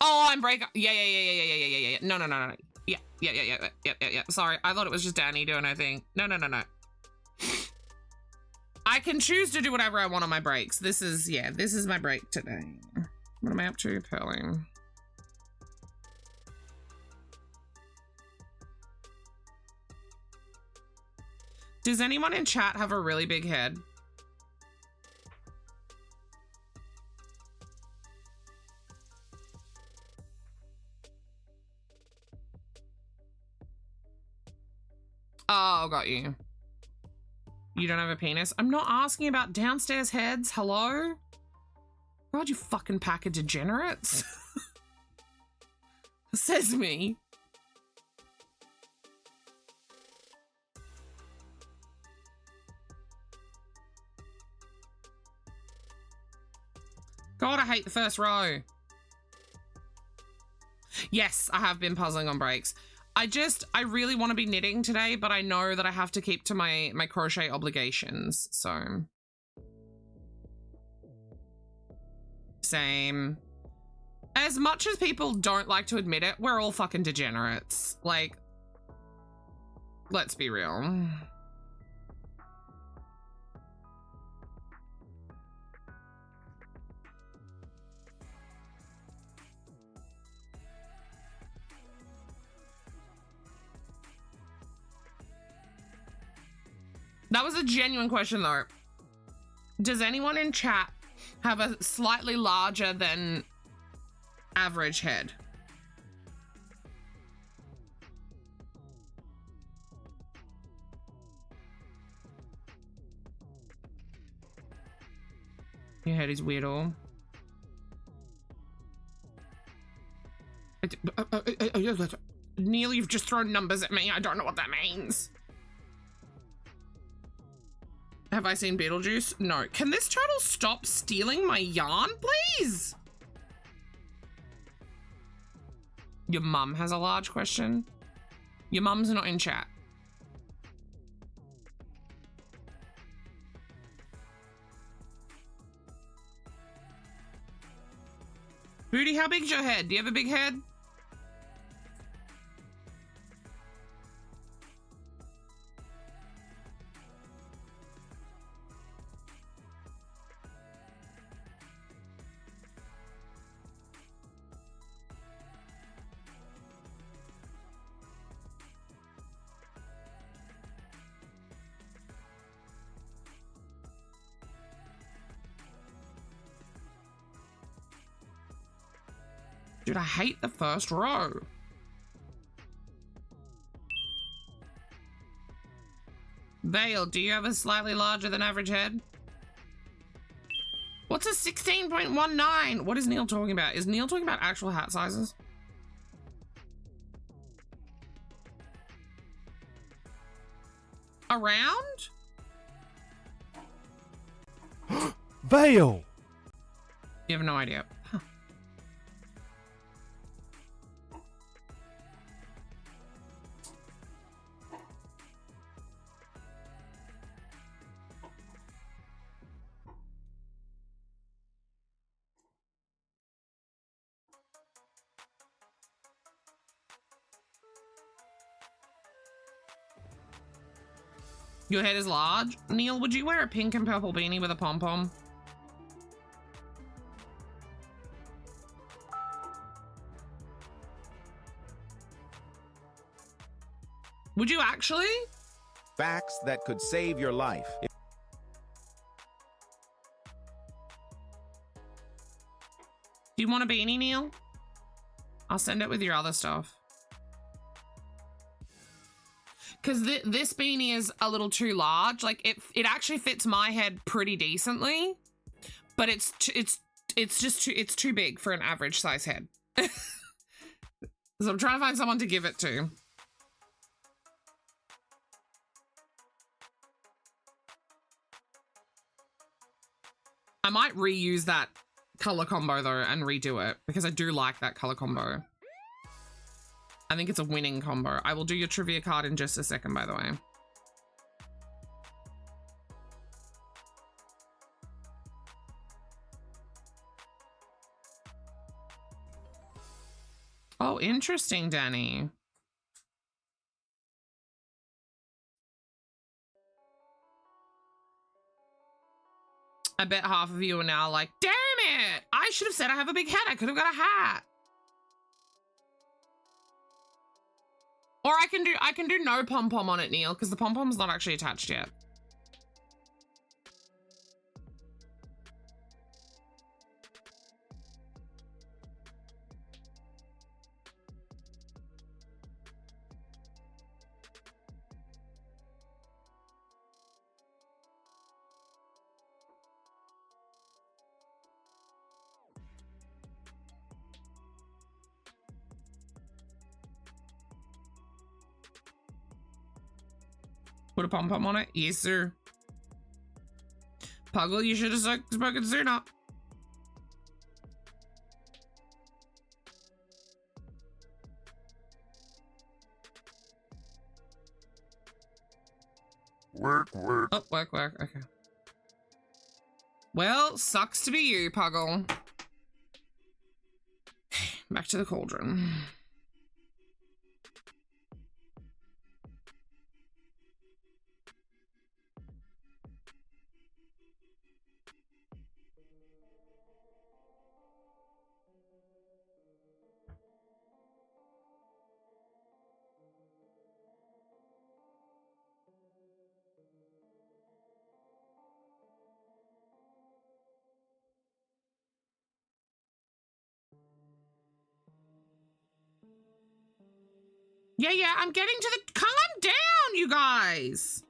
Oh, I'm break. Yeah. No. Yeah. Sorry, I thought it was just Danny doing her thing. No. I can choose to do whatever I want on my breaks. This is my break today. What am I up to? Purling. Does anyone in chat have a really big head? Oh, got you. You don't have a penis? I'm not asking about downstairs heads. Hello? God, you fucking pack of degenerates. Says me. God, I hate the first row. Yes, I have been puzzling on breaks. I really want to be knitting today, but I know that I have to keep to my crochet obligations, so. Same. As much as people don't like to admit it, we're all fucking degenerates. Like, let's be real. That was a genuine question though. Does anyone in chat have a slightly larger than average head? Your head is weirdo. Neil, you've just thrown numbers at me. I don't know what that means. Have I seen Beetlejuice? No. Can this turtle stop stealing my yarn, please? Your mum has a large question. Your mum's not in chat. Booty, how big's your head? Do you have a big head? Dude, I hate the first row. Vale, do you have a slightly larger than average head? What's a 16.19? What is Neil talking about? Is Neil talking about actual hat sizes? Around? Vale! You have no idea. Huh. Your head is large? Neil, would you wear a pink and purple beanie with a pom-pom? Would you actually? Facts that could save your life. Do you want a beanie, Neil? I'll send it with your other stuff. Because this beanie is a little too large. Like it actually fits my head pretty decently, but it's just too big for an average size head. So I'm trying to find someone to give it to. I might reuse that color combo though and redo it because I do like that color combo. I think it's a winning combo. I will do your trivia card in just a second, by the way. Oh, interesting, Danny. I bet half of you are now like, damn it! I should have said I have a big head. I could have got a hat. Or I can do no pom-pom on it, Neil, because the pom-pom's not actually attached yet. Put a pom-pom on it? Yes, sir. Puggle, you should have spoken sooner. Work. Oh, work. Okay. Well, sucks to be you, Puggle. Back to the cauldron. Yeah, I'm getting to the... Calm down, you guys.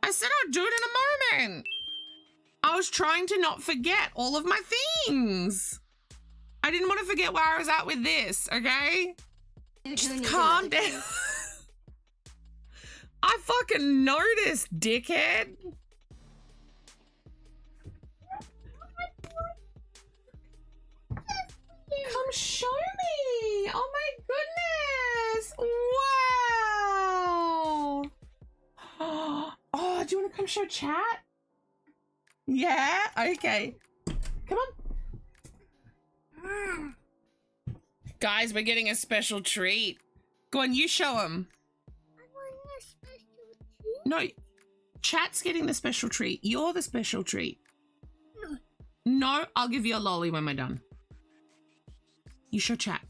I said I'd do it in a moment. I was trying to not forget all of my things. I didn't want to forget where I was at with this, okay? Just calm down. I fucking noticed, dickhead. Come show me. Oh my goodness. Wow. Oh, do you want to come show chat? Yeah? Okay. Come on. Guys, we're getting a special treat. Go on, you show them. I want a special treat. No, chat's getting the special treat. You're the special treat. No. No, I'll give you a lolly when we're done. You show chat.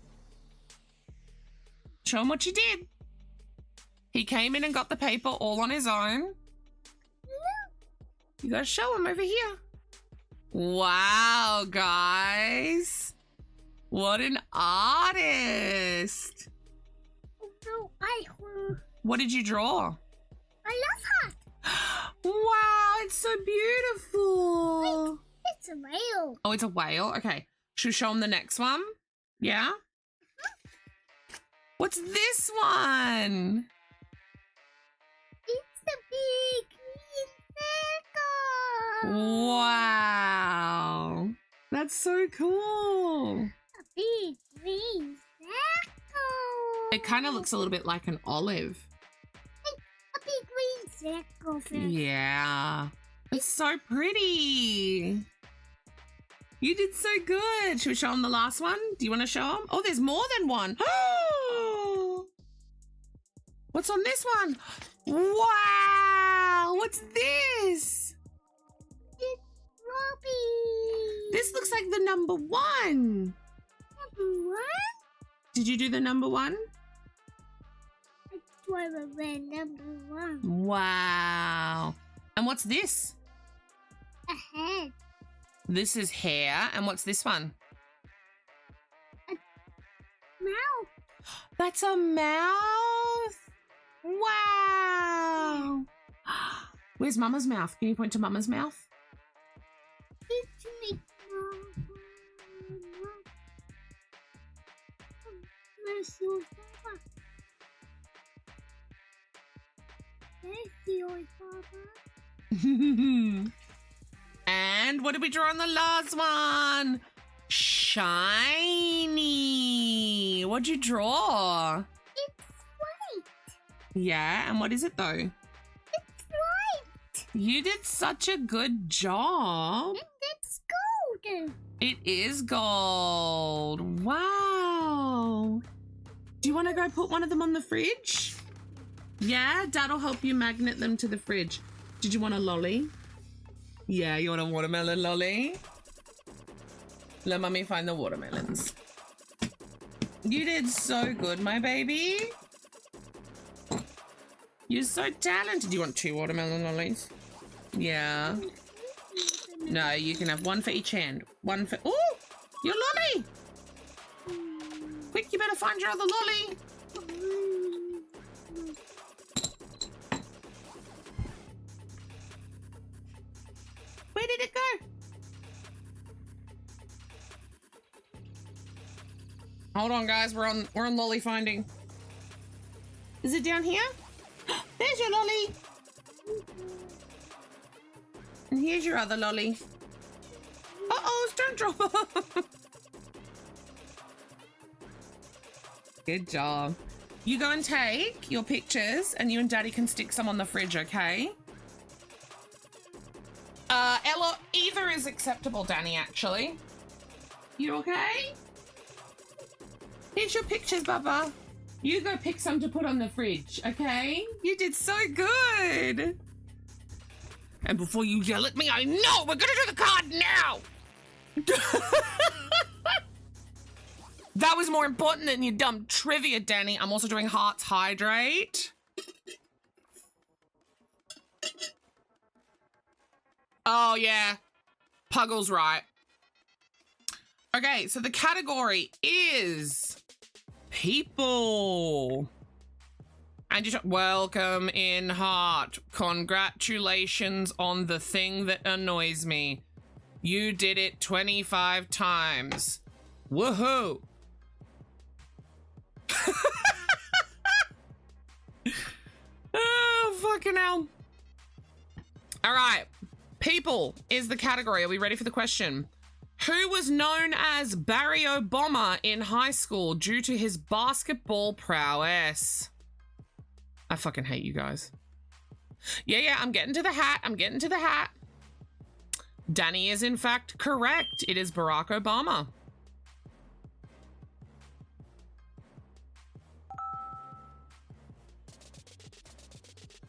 Show him what you did. He came in and got the paper all on his own. You gotta show him over here. Wow, guys. What an artist. No, What did you draw? I love her. Wow, it's so beautiful. Wait, it's a whale. Oh, it's a whale? Okay. Should we show him the next one? Yeah? What's this one? It's a big green circle. Wow. That's so cool. A big green circle. It kind of looks a little bit like an olive. A big green circle. Yeah. It's so pretty. You did so good. Should we show them the last one? Do you want to show them? Oh, there's more than one. What's on this one? Wow. What's this? It's Robbie. This looks like the number one. Number one? Did you do the number one? I draw a red number one. Wow. And what's this? A head. This is hair. And what's this one? Mouth. That's a mouth. Wow. Where's Mama's mouth? Can you point to Mama's mouth? It's me. Where's your papa? There's your papa. And what did we draw on the last one? Shiny. What'd you draw? It's white. Yeah, and what is it though? It's white. You did such a good job. And it's golden. It is gold. Wow. Do you want to go put one of them on the fridge? Yeah, Dad'll help you magnet them to the fridge. Did you want a lolly? Yeah, you want a watermelon lolly? Let Mummy find the watermelons. You did so good, my baby. You're so talented. Do you want 2 watermelon lollies? Yeah. No, you can have one for each hand. One for... Oh! Your lolly! Quick, you better find your other lolly. Where did it go? Hold on, guys. We're on lolly finding. Is it down here? There Here's your lolly. And here's your other lolly. Uh-oh, don't drop. Good job. You go and take your pictures and you and Daddy can stick some on the fridge, okay? Ella, either is acceptable, Danny, actually. You okay? Here's your pictures, Bubba. You go pick some to put on the fridge, okay? You did so good. And before you yell at me, I know we're gonna do the card now. That was more important than your dumb trivia, Danny. I'm also doing Hearts Hydrate. Oh, yeah. Puggle's right. Okay, so the category is people. And you welcome in heart. Congratulations on the thing that annoys me. You did it 25 times. Woohoo. Oh, fucking hell. All right. People is the category. Are we ready for the question? Who was known as Barry Obama in high school due to his basketball prowess? I fucking hate you guys. Yeah, I'm getting to the hat. Danny is in fact correct. It is Barack Obama.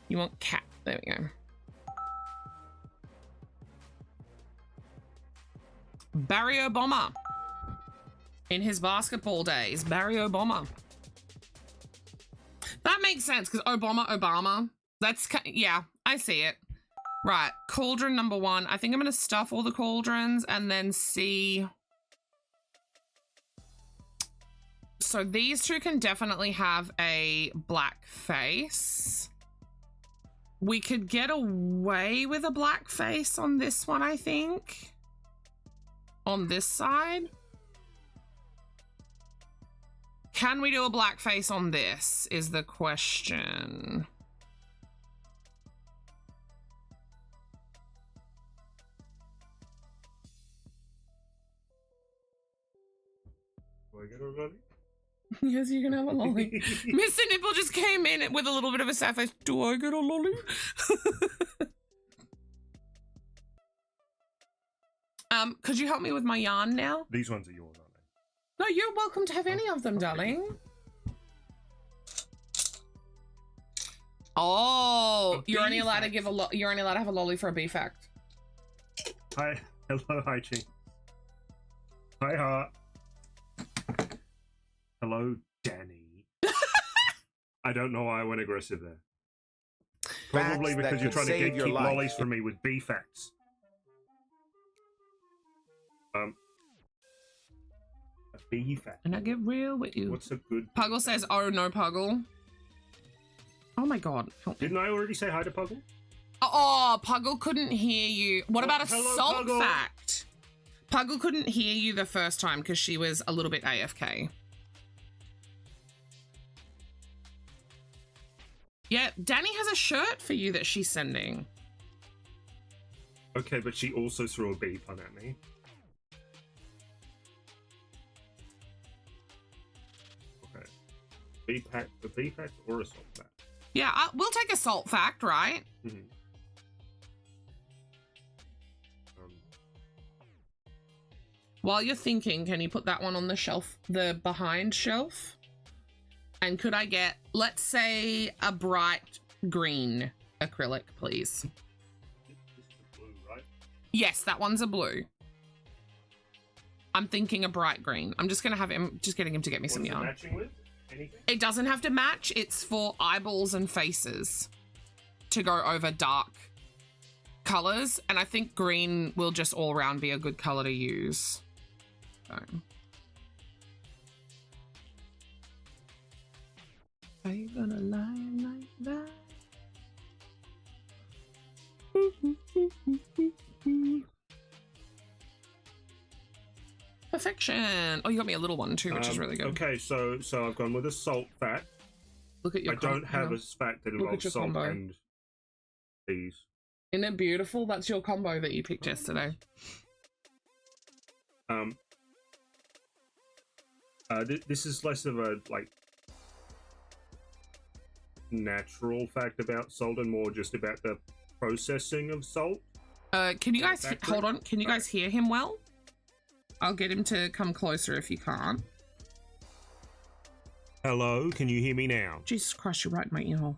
You want cat? There we go. Barry Obama. In his basketball days, Barry Obama. That makes sense because Obama. That's, yeah, I see it. Right, cauldron number 1. I think I'm going to stuff all the cauldrons and then see. So these two can definitely have a black face. We could get away with a black face on this one, I think. On this side. Can we do a black face on this is the question. Do I get a lolly? Yes, you can have a lolly. Mr. Nipple just came in with a little bit of a sad face. Do I get a lolly? Could you help me with my yarn now? These ones are yours, aren't they? No, you're welcome to have any of them, darling. Oh, you're only allowed to give you're only allowed to have a lolly for a B fact. Hi, hello, hi, Chi. Hi, Heart. Hello, Danny. I don't know why I went aggressive there. Probably Facts that because you're could trying to save your keep life. lollies from me with B facts. A B fact. And I get real with you. What's a good? Puggle says, "Oh no, Puggle." Oh my god, help me. Didn't I already say hi to Puggle? Oh, Puggle couldn't hear you. What about a hello, salt Puggle. fact? Puggle couldn't hear you the first time because she was a little bit AFK. Yeah, Danny has a shirt for you that she's sending. Okay, but she also threw a B pun at me. Okay. B pack, a B fact or a salt fact? Yeah, we'll take a salt fact, right? Mm-hmm. While you're thinking, can you put that one on the shelf, the behind shelf? And could I get, let's say, a bright green acrylic, please? This is the blue, right? Yes, that one's a blue. I'm thinking a bright green. I'm just gonna have him, just getting him to get me some What is it yarn. matching with? Anything? It doesn't have to match. It's for eyeballs and faces to go over dark colors. And I think green will just all around be a good color to use. So. Are you gonna lie like that? Perfection. Oh, you got me a little one too, which is really good. Okay, so I've gone with a salt fact. Look at your I don't have a fact that Look at involves your salt combo. and these. Isn't it beautiful? That's your combo that you picked yesterday. This is less of a like natural fact about salt and more just about the processing of salt. Can you guys hold on? Can you guys hear him well? I'll get him to come closer if you can't. Hello, can you hear me now? Jesus Christ, you're right in my ear hole.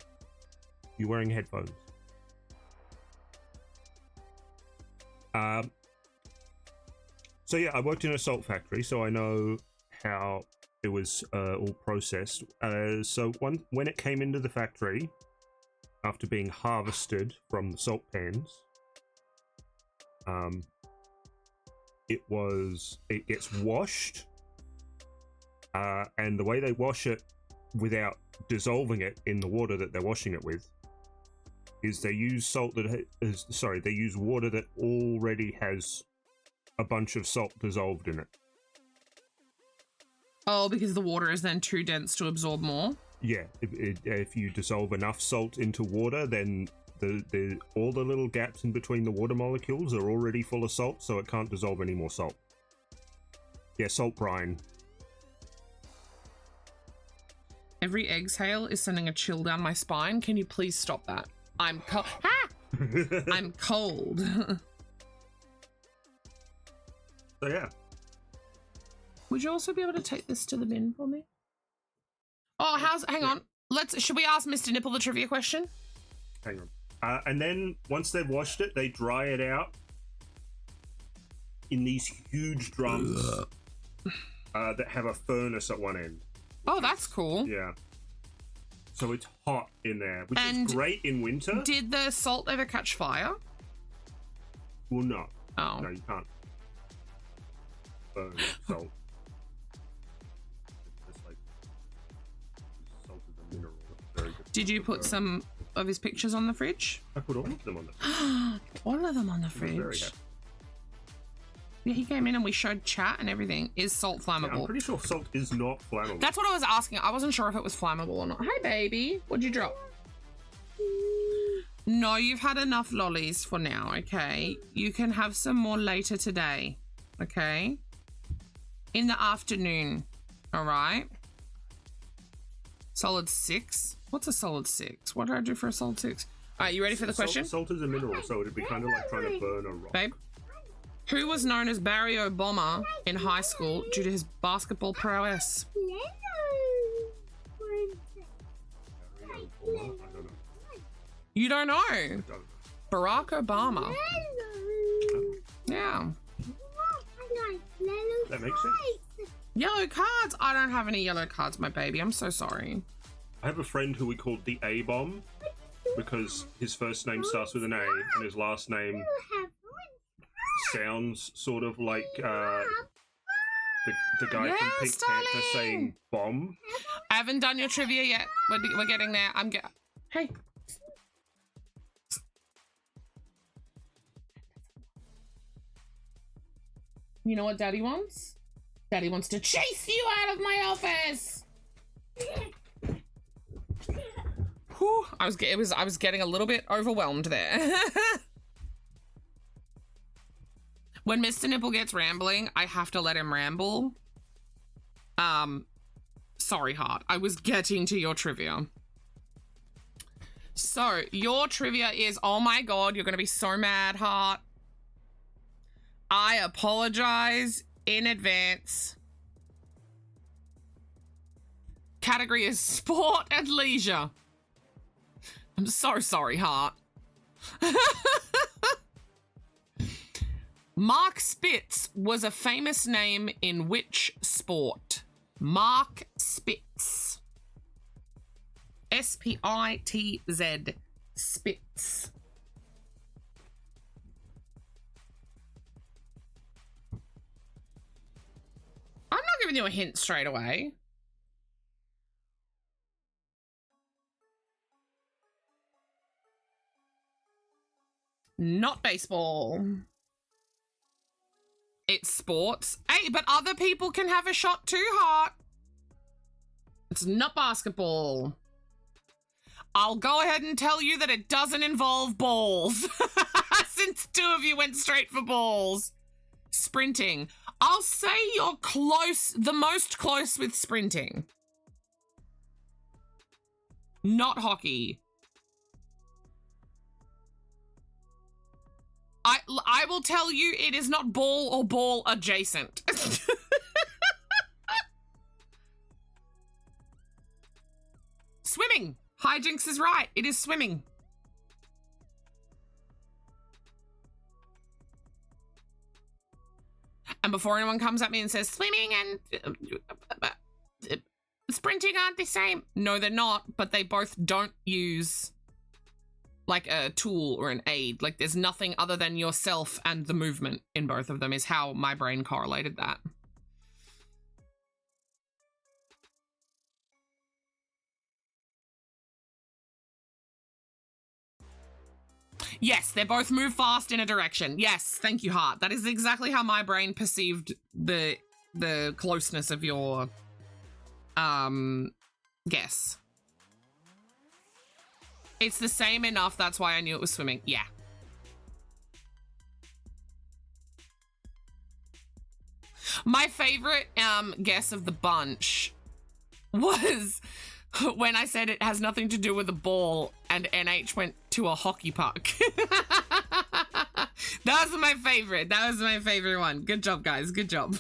You're wearing headphones. So yeah, I worked in a salt factory, so I know how it was all processed. So when it came into the factory, after being harvested from the salt pans, it gets washed, and the way they wash it without dissolving it in the water that they're washing it with is they use they use water that already has a bunch of salt dissolved in it. Oh, because the water is then too dense to absorb more? Yeah, if you dissolve enough salt into water, then all the little gaps in between the water molecules are already full of salt, so it can't dissolve any more salt. Yeah, salt brine. Every exhale is sending a chill down my spine. Can you please stop that? I'm cold. Ah! I'm cold. So yeah. Would you also be able to take this to the bin for me? Oh, hang on. Should we ask Mr. Nipple the trivia question? Hang on. And then once they've washed it, they dry it out in these huge drums that have a furnace at one end. Oh, that's cool. Yeah. So it's hot in there, which And is great in winter. Did the salt ever catch fire? Well, no. Oh. No, you can't burn salt. It's like salt is a mineral. Very good. Did you put some of his pictures on the fridge? I put all of them on the fridge. All of them on the I was very fridge. happy. Yeah, he came in and we showed chat and everything. Is salt Yeah, flammable? I'm pretty sure salt is not flammable. That's what I was asking. I wasn't sure if it was flammable or not. Hi, baby. What'd you drop? No, you've had enough lollies for now, okay? You can have some more later today, okay? In the afternoon, all right? Solid 6? What's a solid 6? What did I do for a solid 6? All right, you ready for the question? Salt is a mineral, so it'd be kind of like trying to burn a rock. Babe? Who was known as Barry Obama in high school due to his basketball prowess? I don't know. You don't know? I don't know. Barack Obama. Yeah. That makes sense. Yellow cards. I don't have any yellow cards, my baby. I'm so sorry. I have a friend who we called the A-bomb because his first name starts with an A and his last name sounds sort of like the guy from Pink Panther saying bomb. I haven't done your trivia yet. We're getting there. Hey. You know what Daddy wants? Daddy wants to chase you out of my office. Whew, I was getting a little bit overwhelmed there. When Mr. Nipple gets rambling, I have to let him ramble. Sorry, Heart. I was getting to your trivia. So, your trivia is, oh my god, you're gonna be so mad, Heart. I apologize in advance. Category is sport and leisure. I'm so sorry, Heart. Mark Spitz was a famous name in which sport? Mark Spitz. S-P-I-T-Z. Spitz. I'm not giving you a hint straight away. Not baseball. It's sports. Hey, but other people can have a shot too, Heart. It's not basketball. I'll go ahead and tell you that it doesn't involve balls. Since two of you went straight for balls. Sprinting. I'll say you're close, the most close with sprinting. Not hockey. I will tell you it is not ball or ball adjacent. Swimming. Hijinks is right. It is swimming. And before anyone comes at me and says swimming and sprinting aren't the same. No, they're not, but they both don't use like a tool or an aid. Like there's nothing other than yourself and the movement in both of them is how my brain correlated that. Yes, they both move fast in a direction. Yes, thank you, Heart. That is exactly how my brain perceived the closeness of your guess. It's the same enough, that's why I knew it was swimming. Yeah. My favorite guess of the bunch was when I said it has nothing to do with a ball and NH went to a hockey puck. That was my favorite. That was my favorite one. Good job, guys. Good job.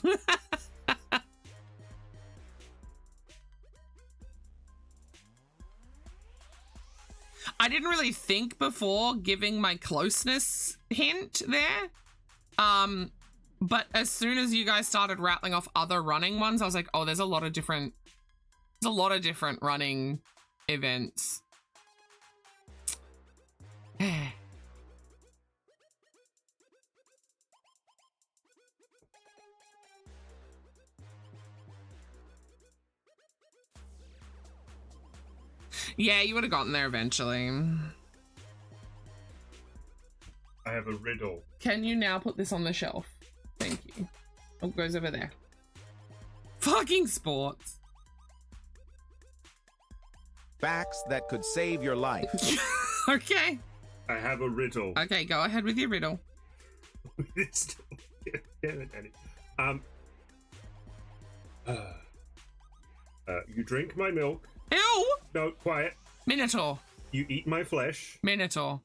I didn't really think before giving my closeness hint there. But as soon as you guys started rattling off other running ones, I was like, oh, there's a lot of different running events. Yeah, you would have gotten there eventually. I have a riddle. Can you now put this on the shelf? Thank you. Oh, it goes over there. Fucking sports. Facts that could save your life. Okay. I have a riddle. Okay, go ahead with your riddle. Damn it, Annie. You drink my milk. Ew! No, quiet. Minotaur. You eat my flesh. Minotaur.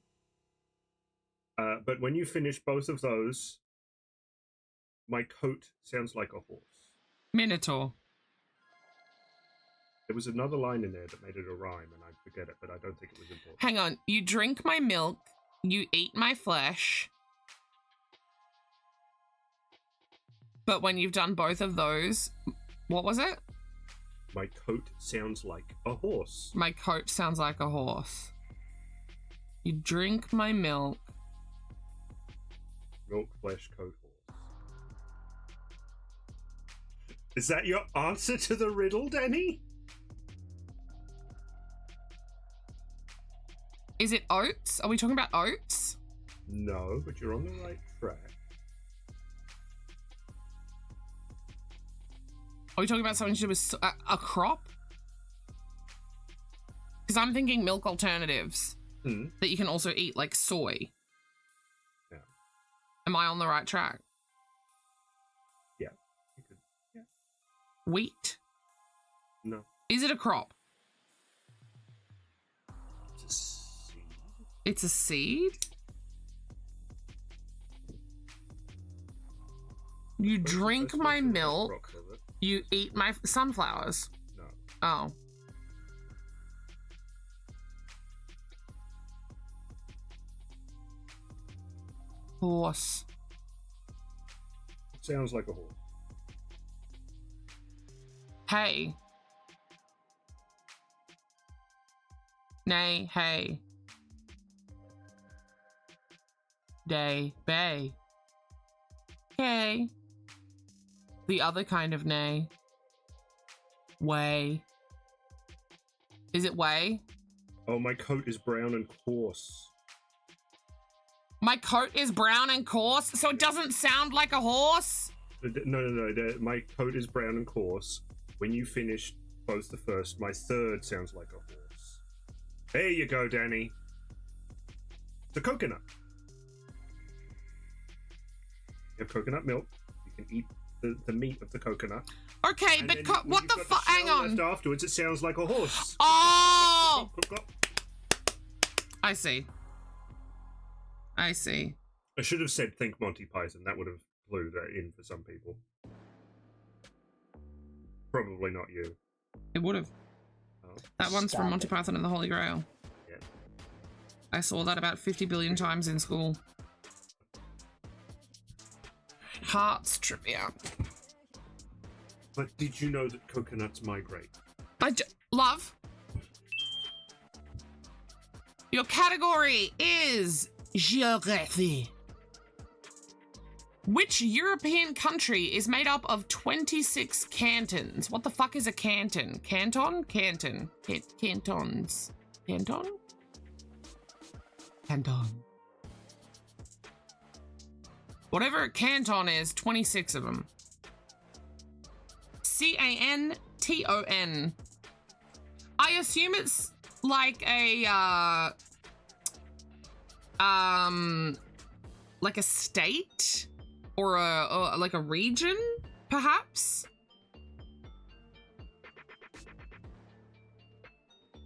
But when you finish both of those, my coat sounds like a horse. Minotaur. There was another line in there that made it a rhyme, and I forget it, but I don't think it was important. Hang on. You drink my milk. You eat my flesh. But when you've done both of those, what was it? My coat sounds like a horse. My coat sounds like a horse. You drink my milk. Milk, flesh, coat, horse. Is that your answer to the riddle, Danny? Is it oats? Are we talking about oats? No, but you're on the right track. Are we talking about something to do with a crop? Because I'm thinking milk alternatives that you can also eat, like soy. Yeah. Am I on the right track? Yeah. You could. Yeah. Wheat? No. Is it a crop? It's a seed. It's a seed? You drink my milk. You eat my sunflowers. No. Oh. Horse. Sounds like a horse. Hay. Nay, hay. Day, bay. Hay. The other kind of nay. Way. Is it way? Oh, my coat is brown and coarse. My coat is brown and coarse, so it doesn't sound like a horse? No. My coat is brown and coarse. When you finish both the first, my third sounds like a horse. There you go, Danny. The coconut. You have coconut milk. You can eat the meat of the coconut. Okay, And but then when what you've the got fuck? Hang shell on. left afterwards, it sounds like a horse. Oh! Clop, clop, clop. I see. I see. I should have said think Monty Python. That would have blew that in for some people. Probably not you. It would have. Oh. That one's from Stop Monty it. Python and the Holy Grail. Yeah. I saw that about 50 billion times in school. Hearts trivia. But did you know that coconuts migrate? Love. Your category is geography. Which European country is made up of 26 cantons? What the fuck is a canton? Canton? Canton. Cantons. Canton? Canton. Whatever a canton is, 26 of them. C-A-N-T-O-N. I assume it's like a, like a state? Or like a region, perhaps?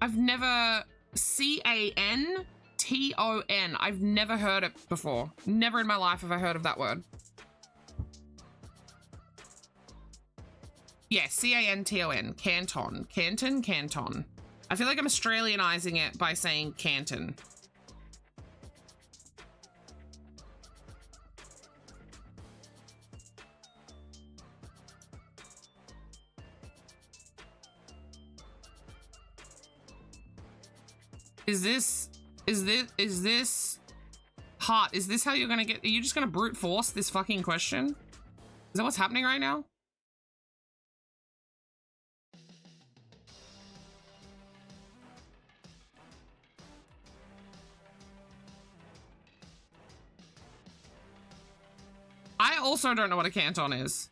I've never... C-A-N-T-O-N. I've never heard it before. Never in my life have I heard of that word. Yeah, C-A-N-T-O-N. Canton. Canton, canton. I feel like I'm Australianizing it by saying canton. Is this hot? Is this how you're gonna get? Are you just gonna brute force this fucking question? Is that what's happening right now? I also don't know what a canton is.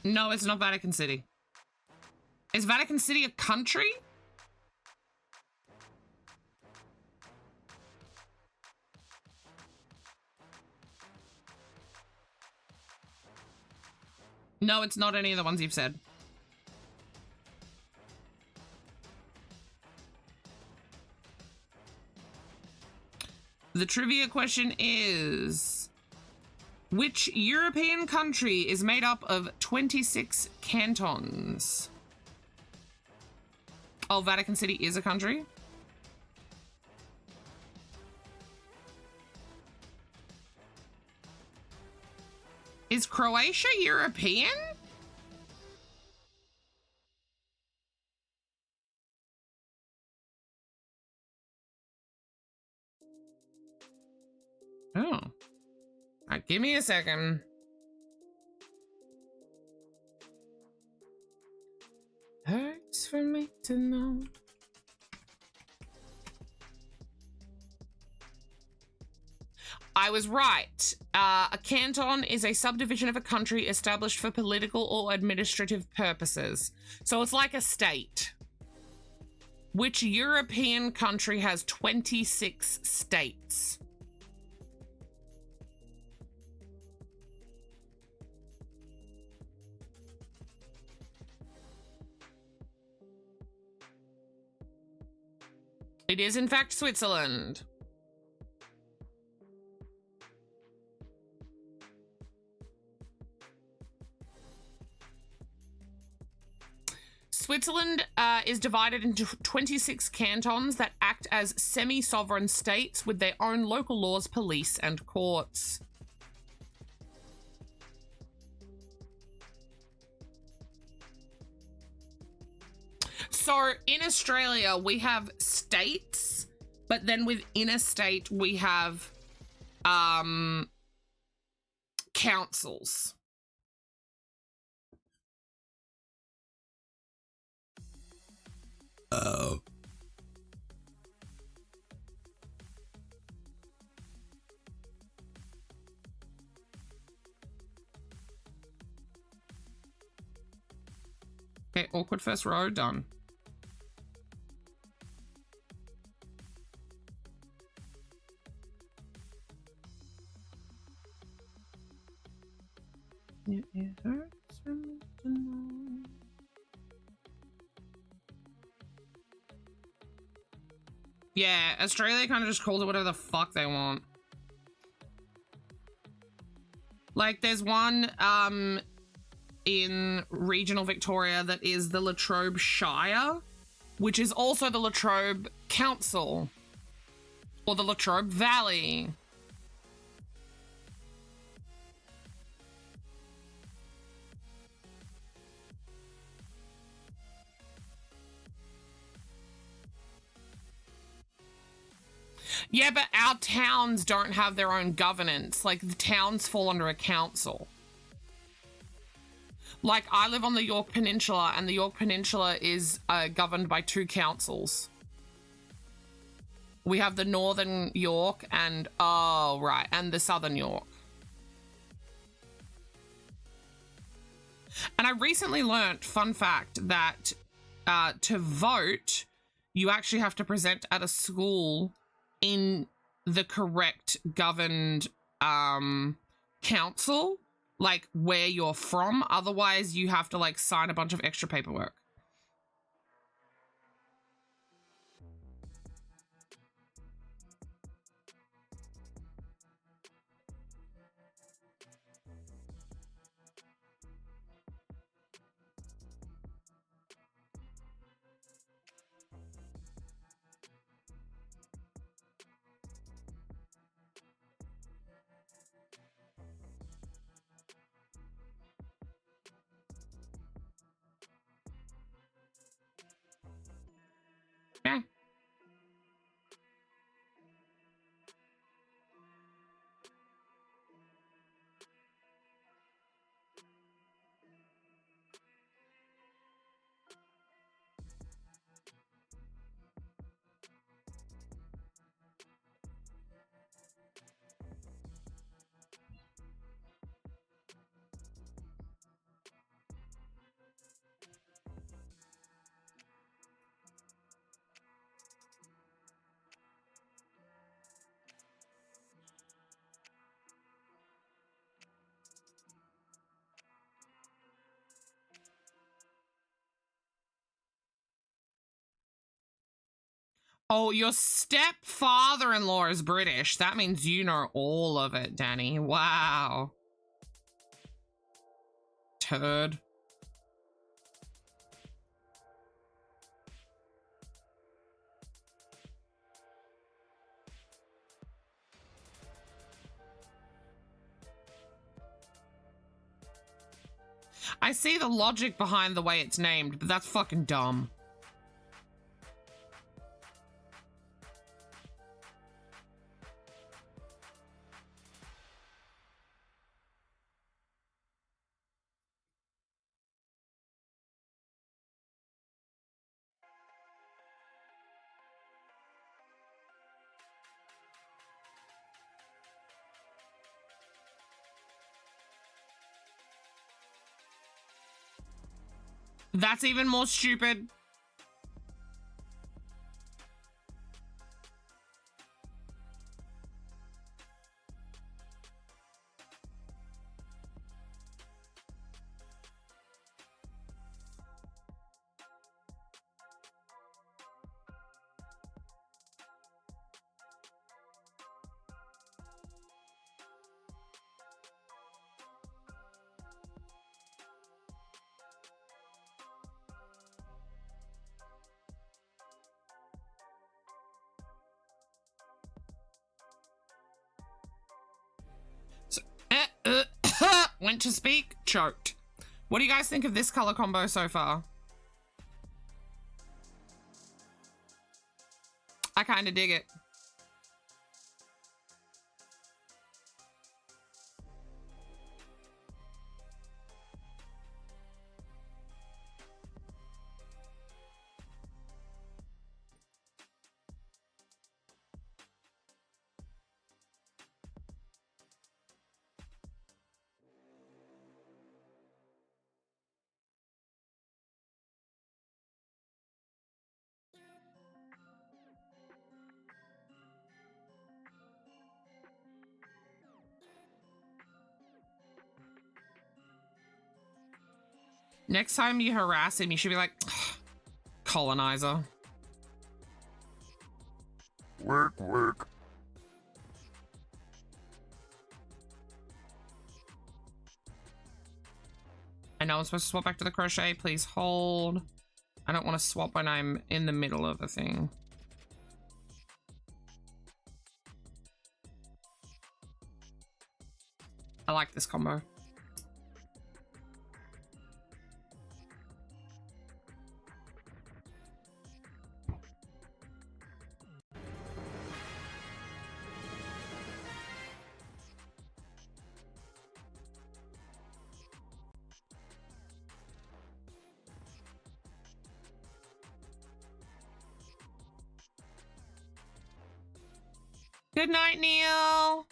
No, it's not Vatican City. Is Vatican City a country? No, it's not any of the ones you've said. The trivia question is... which European country is made up of 26 cantons? Oh, Vatican City is a country? Is Croatia European? Oh. Give me a second. Hurts for me to know. I was right. A canton is a subdivision of a country established for political or administrative purposes. So it's like a state. Which European country has 26 states? It is, in fact, Switzerland. Switzerland is divided into 26 cantons that act as semi-sovereign states with their own local laws, police, and courts. So in Australia, we have states, but then within a state, we have councils. Oh. Okay, awkward first row, done. It hurts for me to know. Yeah, Australia kind of just calls it whatever the fuck they want. Like, there's one, in regional Victoria that is the Latrobe Shire, which is also the Latrobe Council, or the Latrobe Valley. Yeah, but our towns don't have their own governance. Like, the towns fall under a council. Like, I live on the York Peninsula, and the York Peninsula is governed by two councils. We have the Northern York and, oh, right, and the Southern York. And I recently learnt, fun fact, that to vote, you actually have to present at a school in the correct governed council, like where you're from. Otherwise, you have to like sign a bunch of extra paperwork. Okay. Oh, your stepfather-in-law is British. That means you know all of it, Danny. Wow. Turd. I see the logic behind the way it's named, but that's fucking dumb. That's even more stupid. Went to speak, choked. What do you guys think of this color combo so far? I kind of dig it. Next time you harass him, you should be like, colonizer. Work, work. I know I'm supposed to swap back to the crochet. Please hold. I don't want to swap when I'm in the middle of a thing. I like this combo. Good night, Neil.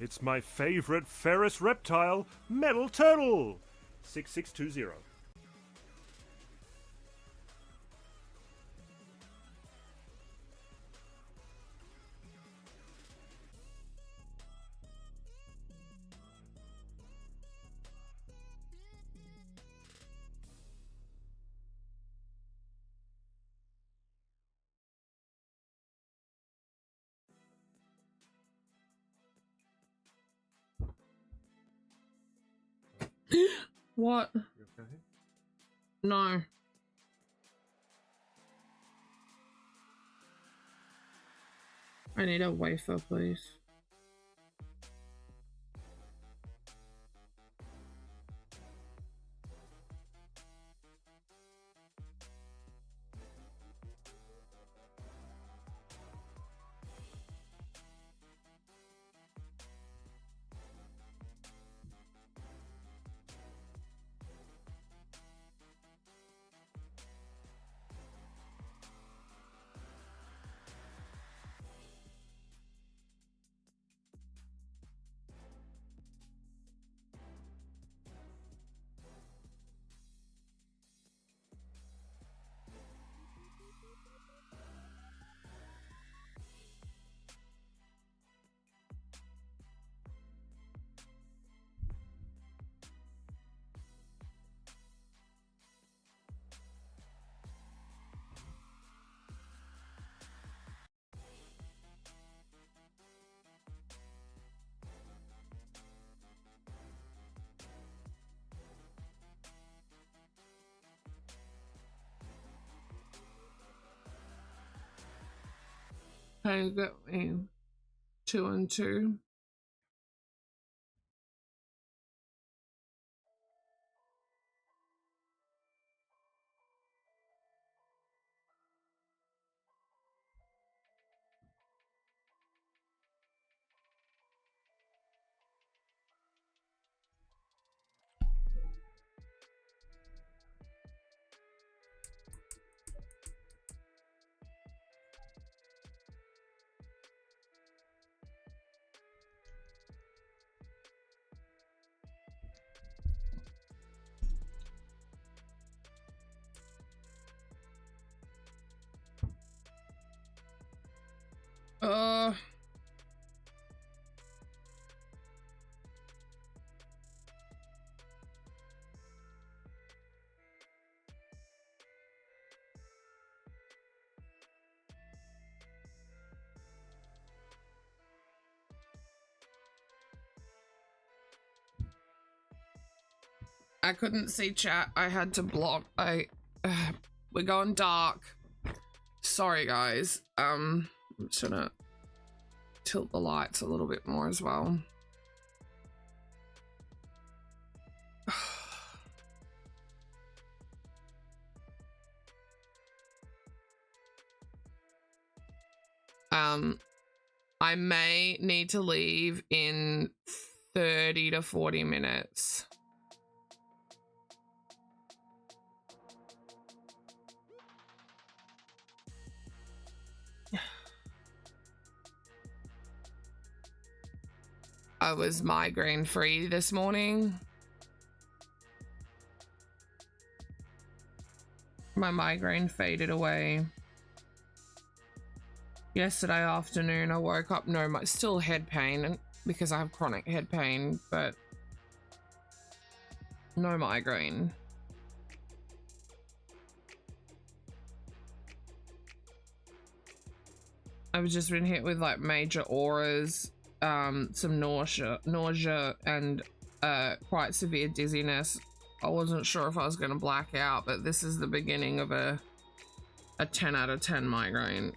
It's my favorite ferrous reptile, Metal Turtle. 6620. What? You okay? No. I need a wafer, please. Okay, get me 2 and 2. I couldn't see chat. I had to block. We're going dark. Sorry, guys. I'm just gonna tilt the lights a little bit more as well. I may need to leave in 30 to 40 minutes. I was migraine free this morning. My migraine faded away. Yesterday afternoon I woke up, still head pain because I have chronic head pain, but no migraine. I've just been hit with like major auras, some nausea and quite severe dizziness. I wasn't sure if I was going to black out, but this is the beginning of a 10 out of 10 migraine.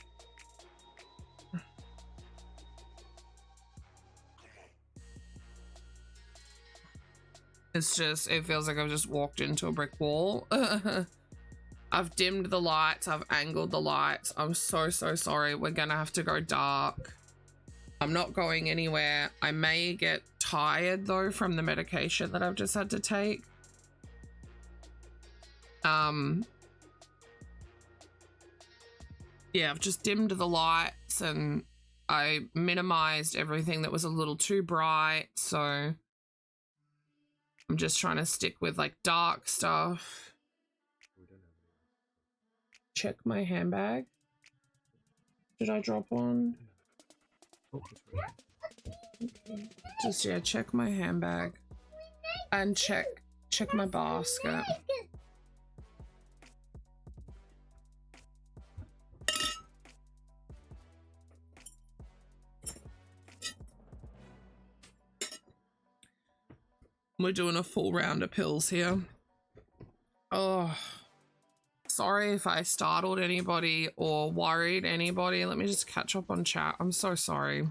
It's just, it feels like I've just walked into a brick wall. I've dimmed the lights, I've angled the lights. I'm so sorry. We're gonna have to go dark. I'm not going anywhere. I may get tired though from the medication that I've just had to take. Yeah, I've just dimmed the lights and I minimized everything that was a little too bright, so I'm just trying to stick with like dark stuff. Check my handbag. Did I drop one? Okay. Just, yeah, check my handbag and check my basket. We're doing a full round of pills here. Oh, sorry if I startled anybody or worried anybody. Let me just catch up on chat. I'm so sorry.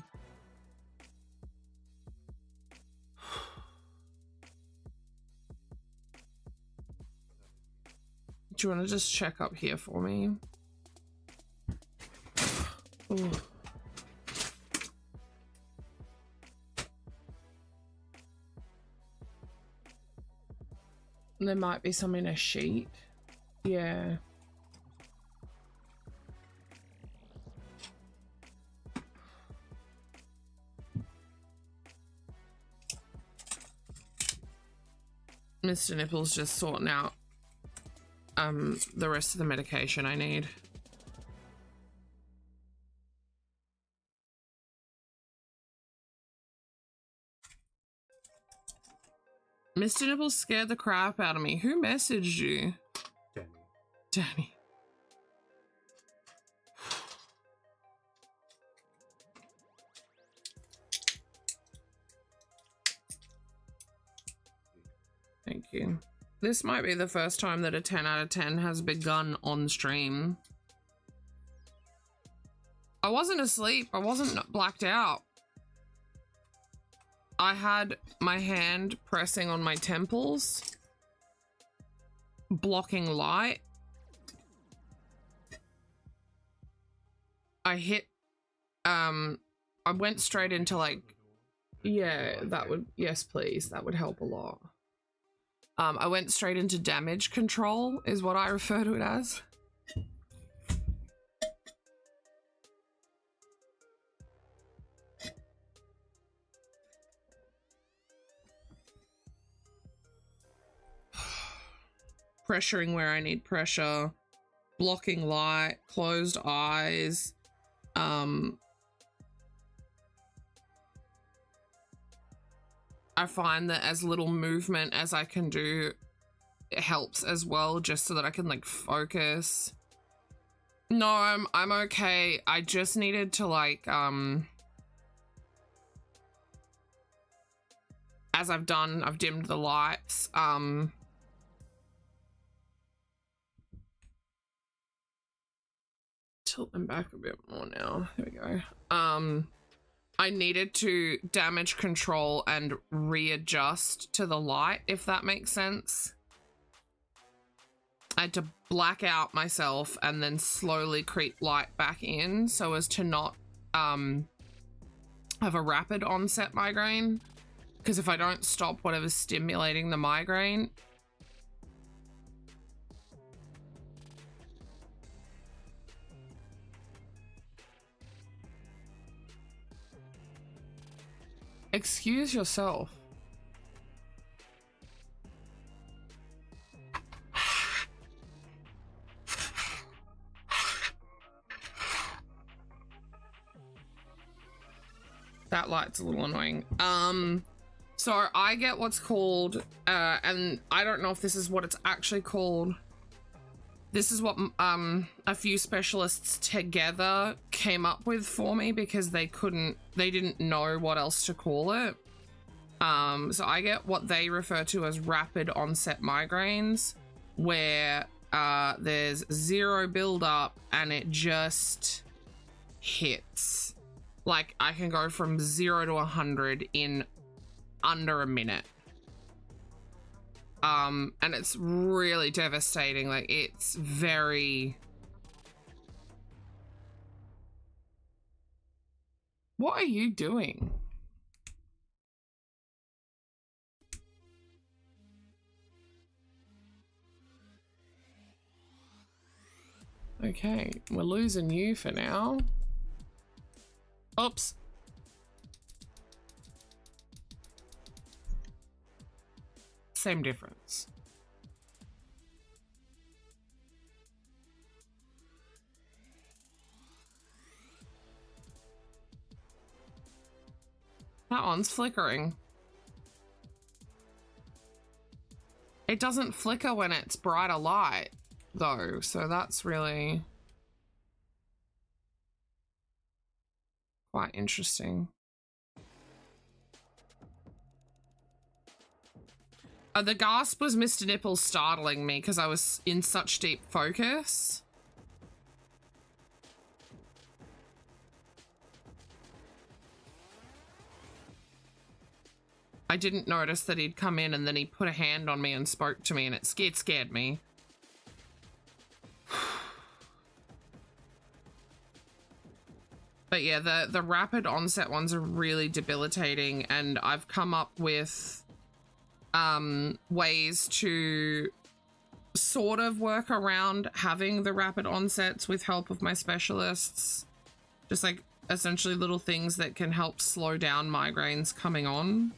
Do you want to just check up here for me? Ooh. There might be some in a sheet. Yeah. Mr. Nipple's just sorting out the rest of the medication I need. Mr. Nibble scared the crap out of me. Who messaged you? Danny. Thank you. This might be the first time that a 10 out of 10 has begun on stream. I wasn't asleep. I wasn't blacked out. I had my hand pressing on my temples, blocking light. I hit, I went straight into like, yeah, that would, yes, please. That would help a lot. I went straight into damage control is what I refer to it as. Pressuring where I need pressure, blocking light, closed eyes. I find that as little movement as I can do, it helps as well, just so that I can like focus. No, I'm okay. I just needed to like, as I've done, I've dimmed the lights. tilt them back a bit more now. There we go. I needed to damage control and readjust to the light, if that makes sense. I had to black out myself and then slowly creep light back in so as to not have a rapid onset migraine. Because if I don't stop whatever's stimulating the migraine, excuse yourself. That light's a little annoying. So I get what's called, and I don't know if this is what it's actually called. This is what a few specialists together came up with for me because they didn't know what else to call it. So I get what they refer to as rapid onset migraines, where there's zero buildup and it just hits. Like I can go from 0 to 100 in under a minute. And it's really devastating. Like it's very... What are you doing? Okay, we're losing you for now. Oops. Same difference. That one's flickering. It doesn't flicker when it's brighter light, though, so that's really quite interesting. The gasp was Mr. Nipples startling me because I was in such deep focus. I didn't notice that he'd come in and then he put a hand on me and spoke to me and it scared me. But yeah, the rapid onset ones are really debilitating, and I've come up with ways to sort of work around having the rapid onsets with help of my specialists. Just like essentially little things that can help slow down migraines coming on.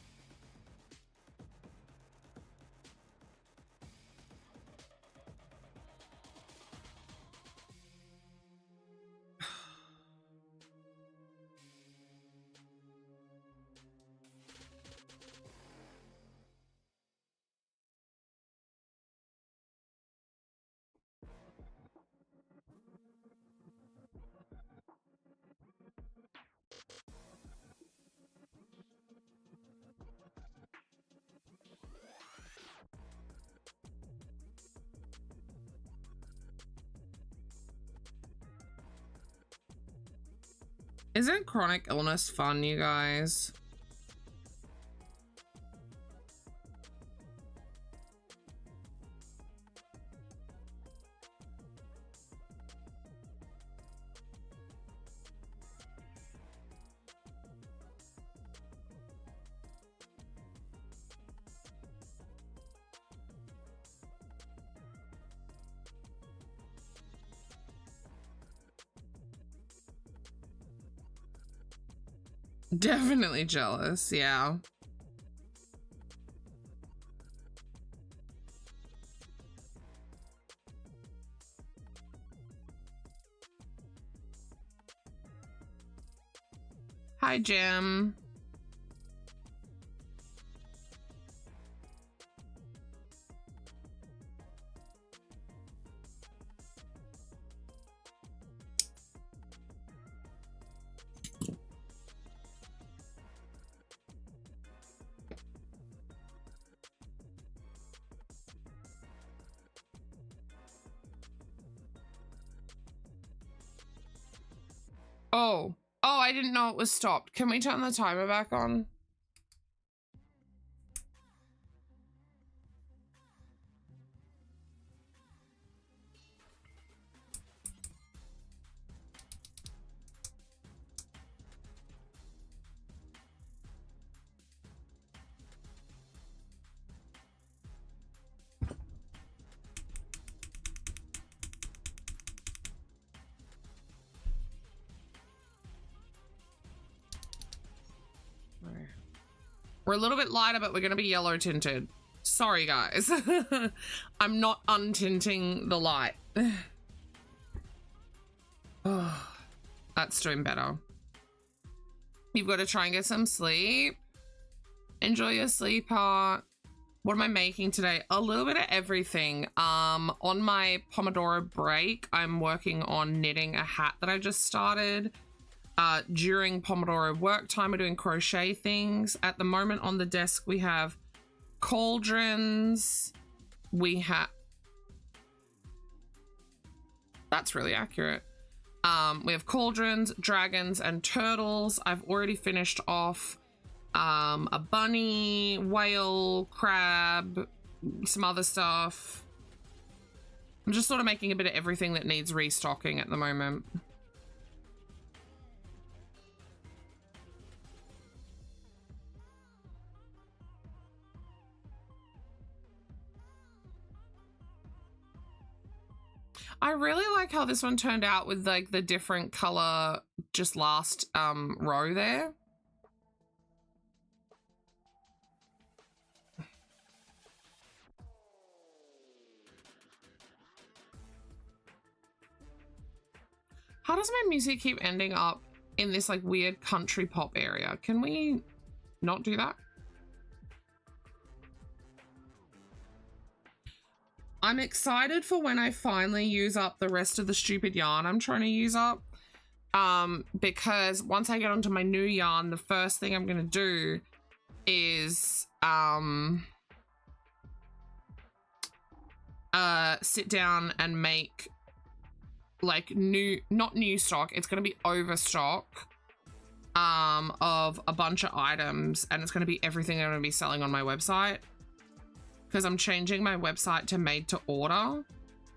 Isn't chronic illness fun, you guys? Definitely jealous, yeah. Hi, Jim. Oh. Oh, I didn't know it was stopped. Can we turn the timer back on? We're a little bit lighter, but we're going to be yellow tinted. Sorry, guys. I'm not untinting the light. Oh, that's doing better. You've got to try and get some sleep. Enjoy your sleep part. What am I making today? A little bit of everything. On my Pomodoro break, I'm working on knitting a hat that I just started. During Pomodoro work time, we're doing crochet things. At the moment on the desk, we have cauldrons. We have... That's really accurate. We have cauldrons, dragons, and turtles. I've already finished off a bunny, whale, crab, some other stuff. I'm just sort of making a bit of everything that needs restocking at the moment. I really like how this one turned out with like the different color just last row there. How does my music keep ending up in this like weird country pop area? Can we not do that? I'm excited for when I finally use up the rest of the stupid yarn I'm trying to use up. Because once I get onto my new yarn, the first thing I'm going to do is sit down and make like not new stock. It's going to be overstock of a bunch of items, and it's going to be everything I'm going to be selling on my website. Because I'm changing my website to made to order,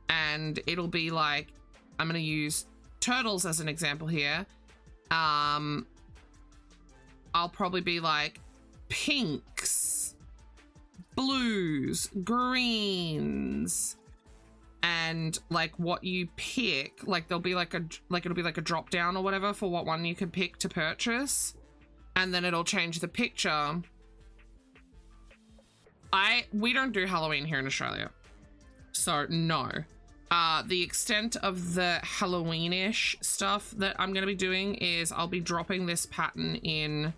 and it'll be like, I'm going to use turtles as an example here. I'll probably be like pinks, blues, greens, and like what you pick, like there'll be like it'll be like a drop down or whatever for what one you can pick to purchase, and then it'll change the picture. We don't do Halloween here in Australia, so no. The extent of the Halloween-ish stuff that I'm going to be doing is I'll be dropping this pattern in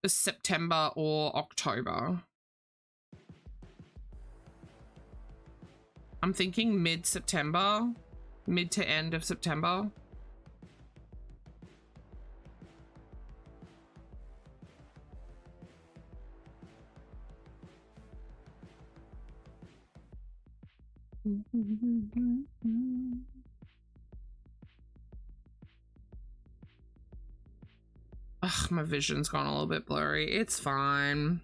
September or October. I'm thinking mid-September, mid to end of September. Ugh, my vision's gone a little bit blurry. It's fine.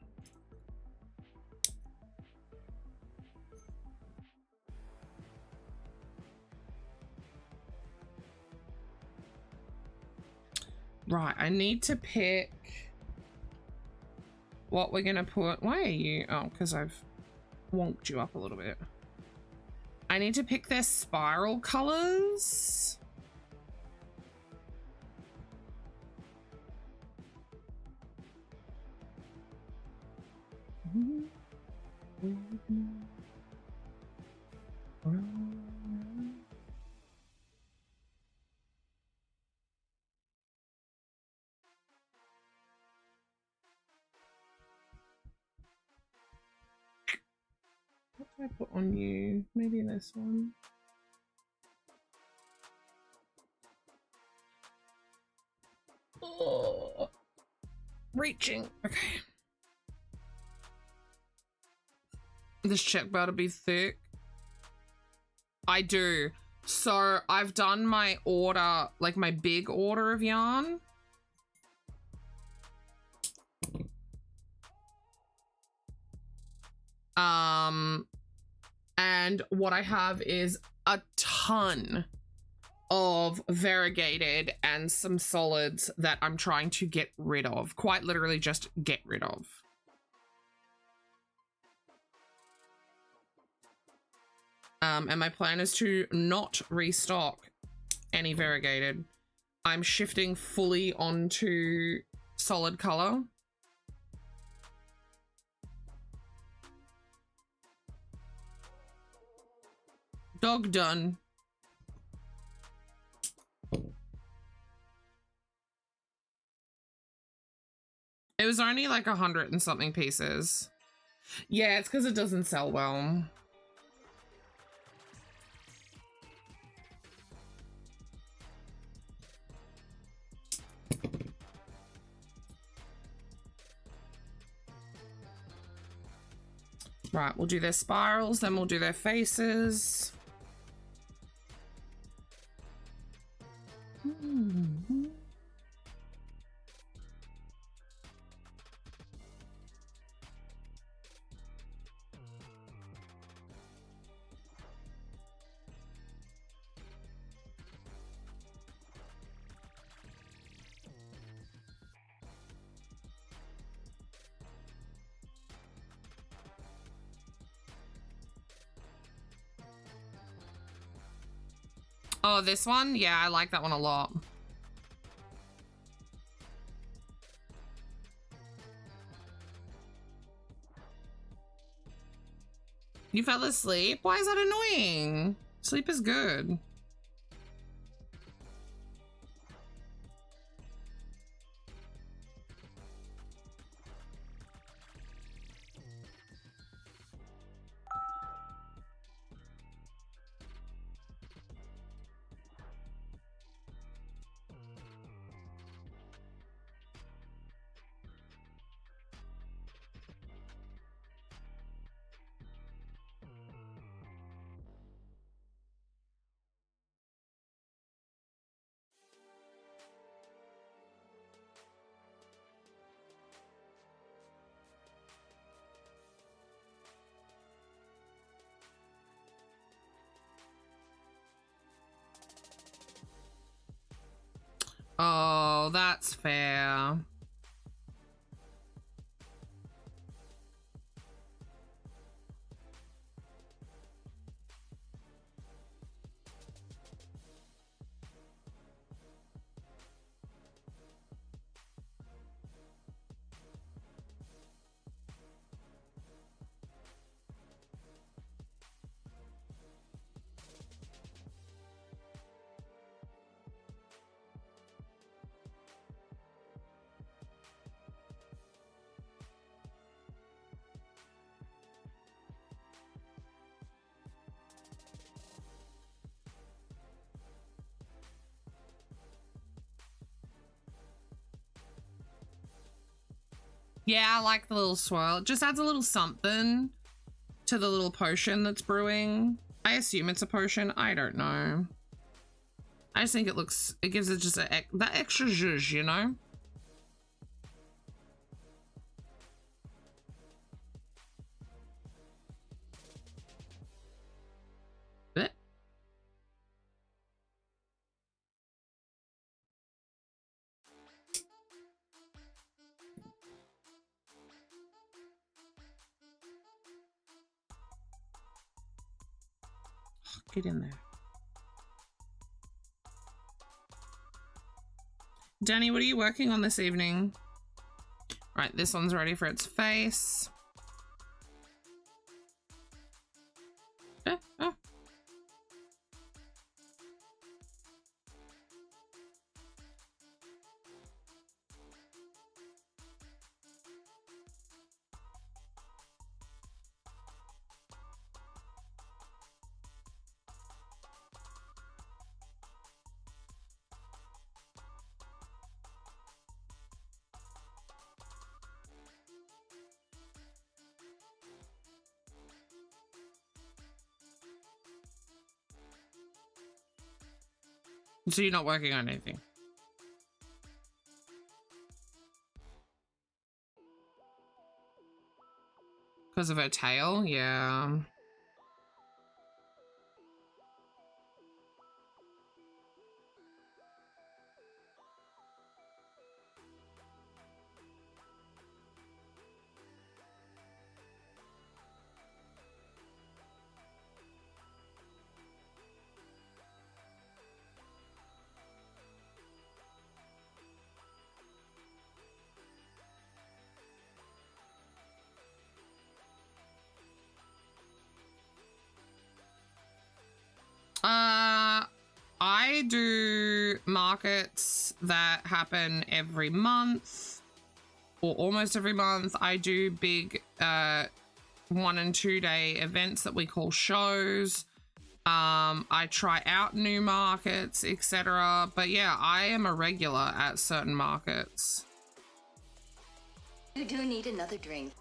Right, I need to pick what we're gonna put. Why are you? Oh, because I've wonked you up a little bit. I need to pick their spiral colors. What do I put on you? Maybe this one. Oh, reaching. Okay. This check better be thick. I do. So I've done my order, like my big order of yarn. And what I have is a ton of variegated and some solids that I'm trying to get rid of. Quite literally just get rid of. And my plan is to not restock any variegated. I'm shifting fully onto solid color. Dog done. It was only like 100 and something pieces. Yeah, it's because it doesn't sell well. Right, we'll do their spirals, then we'll do their faces. Oh, this one? Yeah, I like that one a lot. You fell asleep? Why is that annoying? Sleep is good. Oh, that's fair. Yeah, I like the little swirl. It just adds a little something to the little potion that's brewing. I assume it's a potion. I don't know. I just think it gives it just that extra zhuzh, you know? Blech. Get in there. Danny, what are you working on this evening? Right, this one's ready for its face. Oh. So you're not working on anything? Because of her tail? Yeah. I do markets that happen every month or almost every month. I do big 1 and 2 day events that we call shows. I try out new markets, etc. But yeah, I am a regular at certain markets. You do need another drink.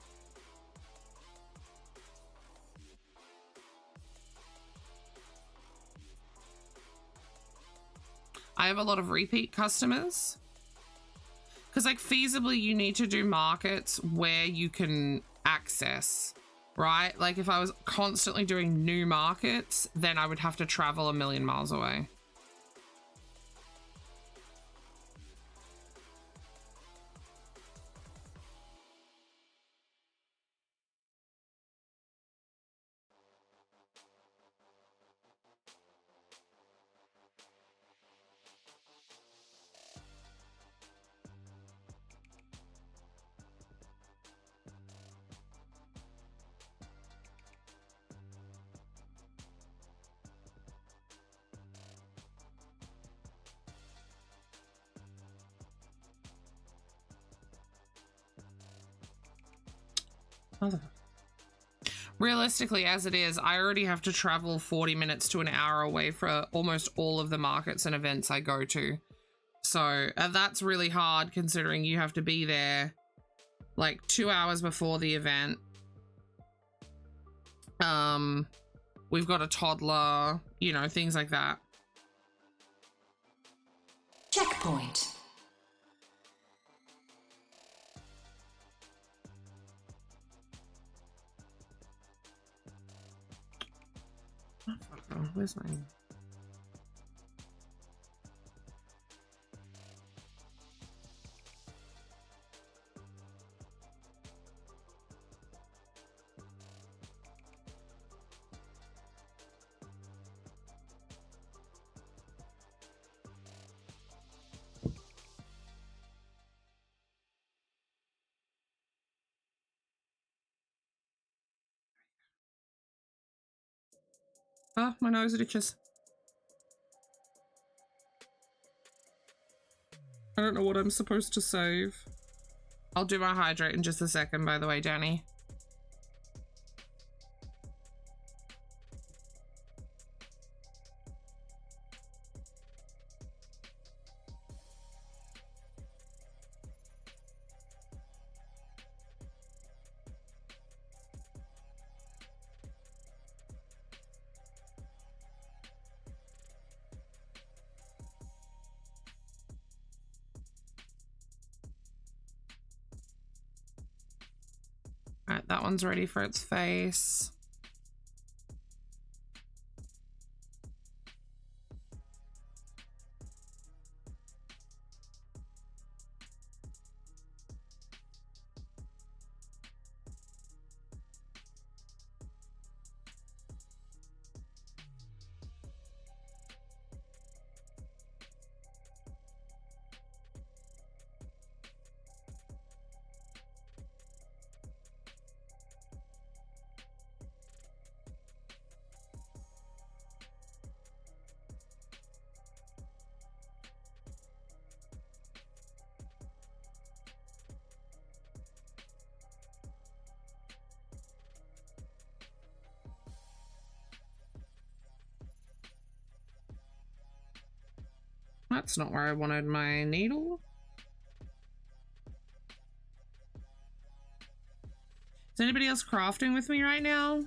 I have a lot of repeat customers because like feasibly you need to do markets where you can access, right? Like if I was constantly doing new markets, then I would have to travel a million miles away. Realistically, as it is, I already have to travel 40 minutes to an hour away for almost all of the markets and events I go to. So that's really hard considering you have to be there like 2 hours before the event. We've got a toddler, you know, things like that. Checkpoint. Oh, where's my... Ah, my nose itches. I don't know what I'm supposed to save. I'll do my hydrate in just a second, by the way, Danny. Alright, that one's ready for its face. That's not where I wanted my needle. Is anybody else crafting with me right now?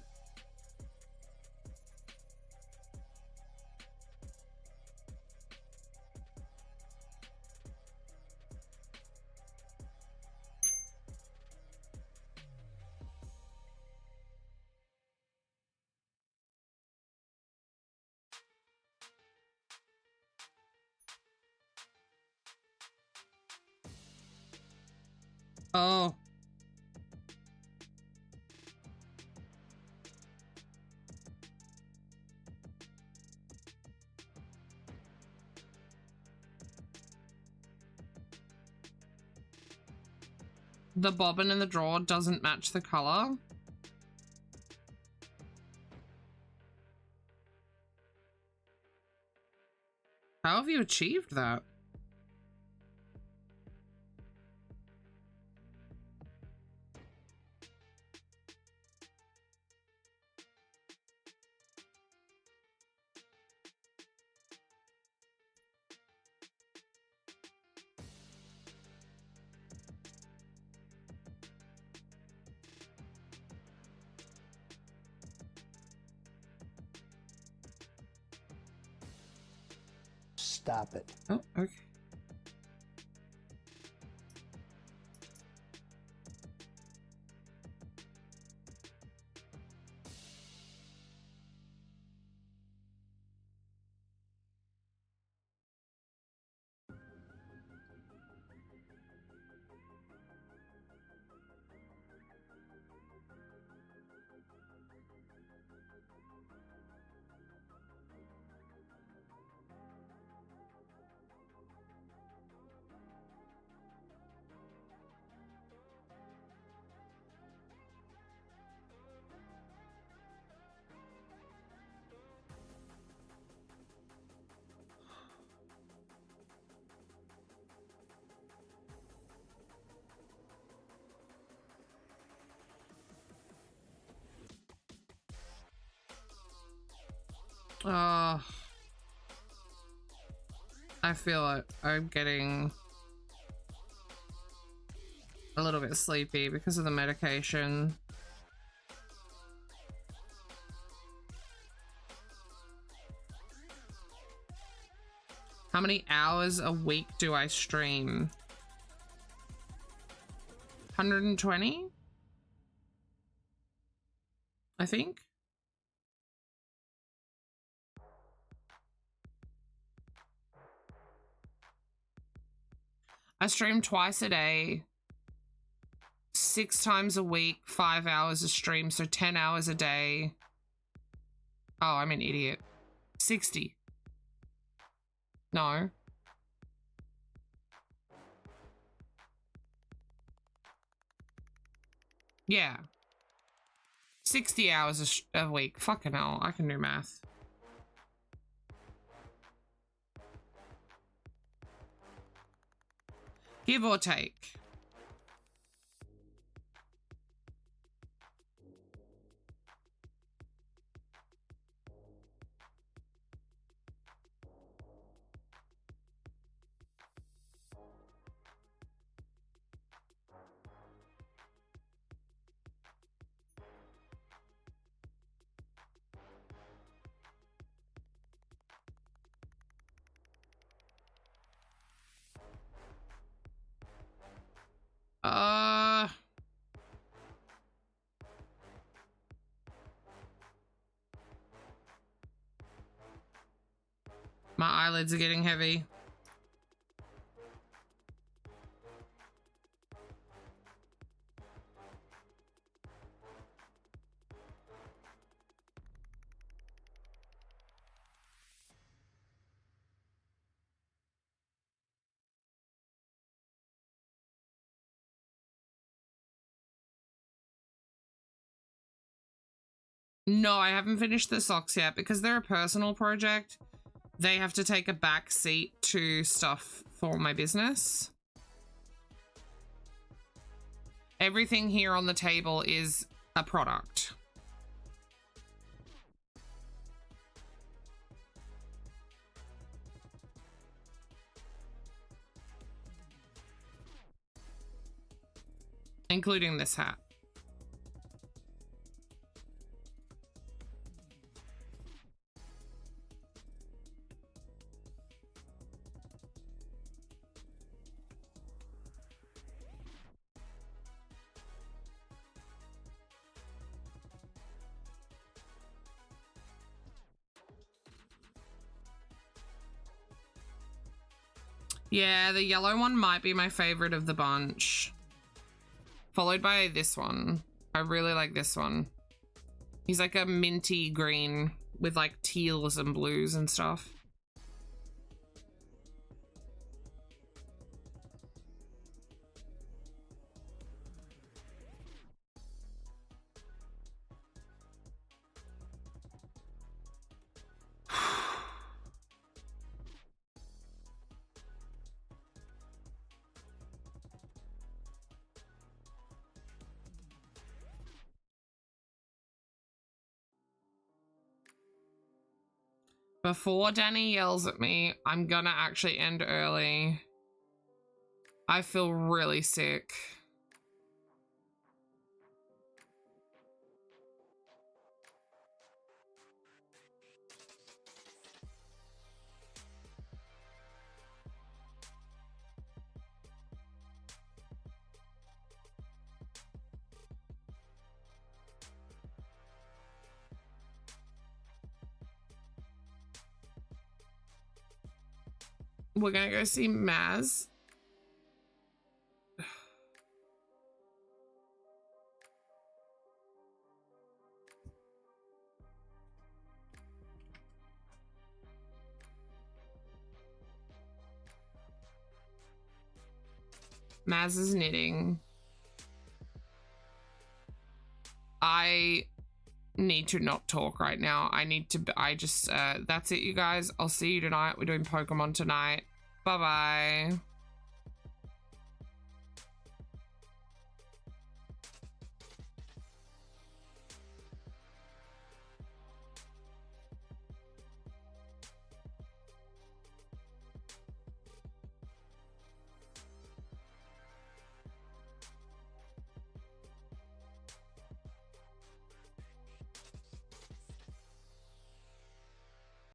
Oh. The bobbin in the drawer doesn't match the color. How have you achieved that? Stop it. Oh, okay. I feel like I'm getting a little bit sleepy because of the medication. How many hours a week do I stream? 120? I think. I stream twice a day, 6 times a week, 5 hours a stream, so 10 hours a day. Oh, I'm an idiot. 60. No. Yeah. 60 hours a week. Fucking hell, I can do math. Give or take. My eyelids are getting heavy. No, I haven't finished the socks yet because they're a personal project. They have to take a back seat to stuff for my business. Everything here on the table is a product. Including this hat. Yeah, the yellow one might be my favorite of the bunch. Followed by this one. I really like this one. He's like a minty green with like teals and blues and stuff. Before Danny yells at me, I'm gonna actually end early. I feel really sick. We're gonna go see Maz. Maz is knitting. I need to not talk right now. I just, that's it, you guys. I'll see you tonight. We're doing Pokemon tonight. Bye-bye.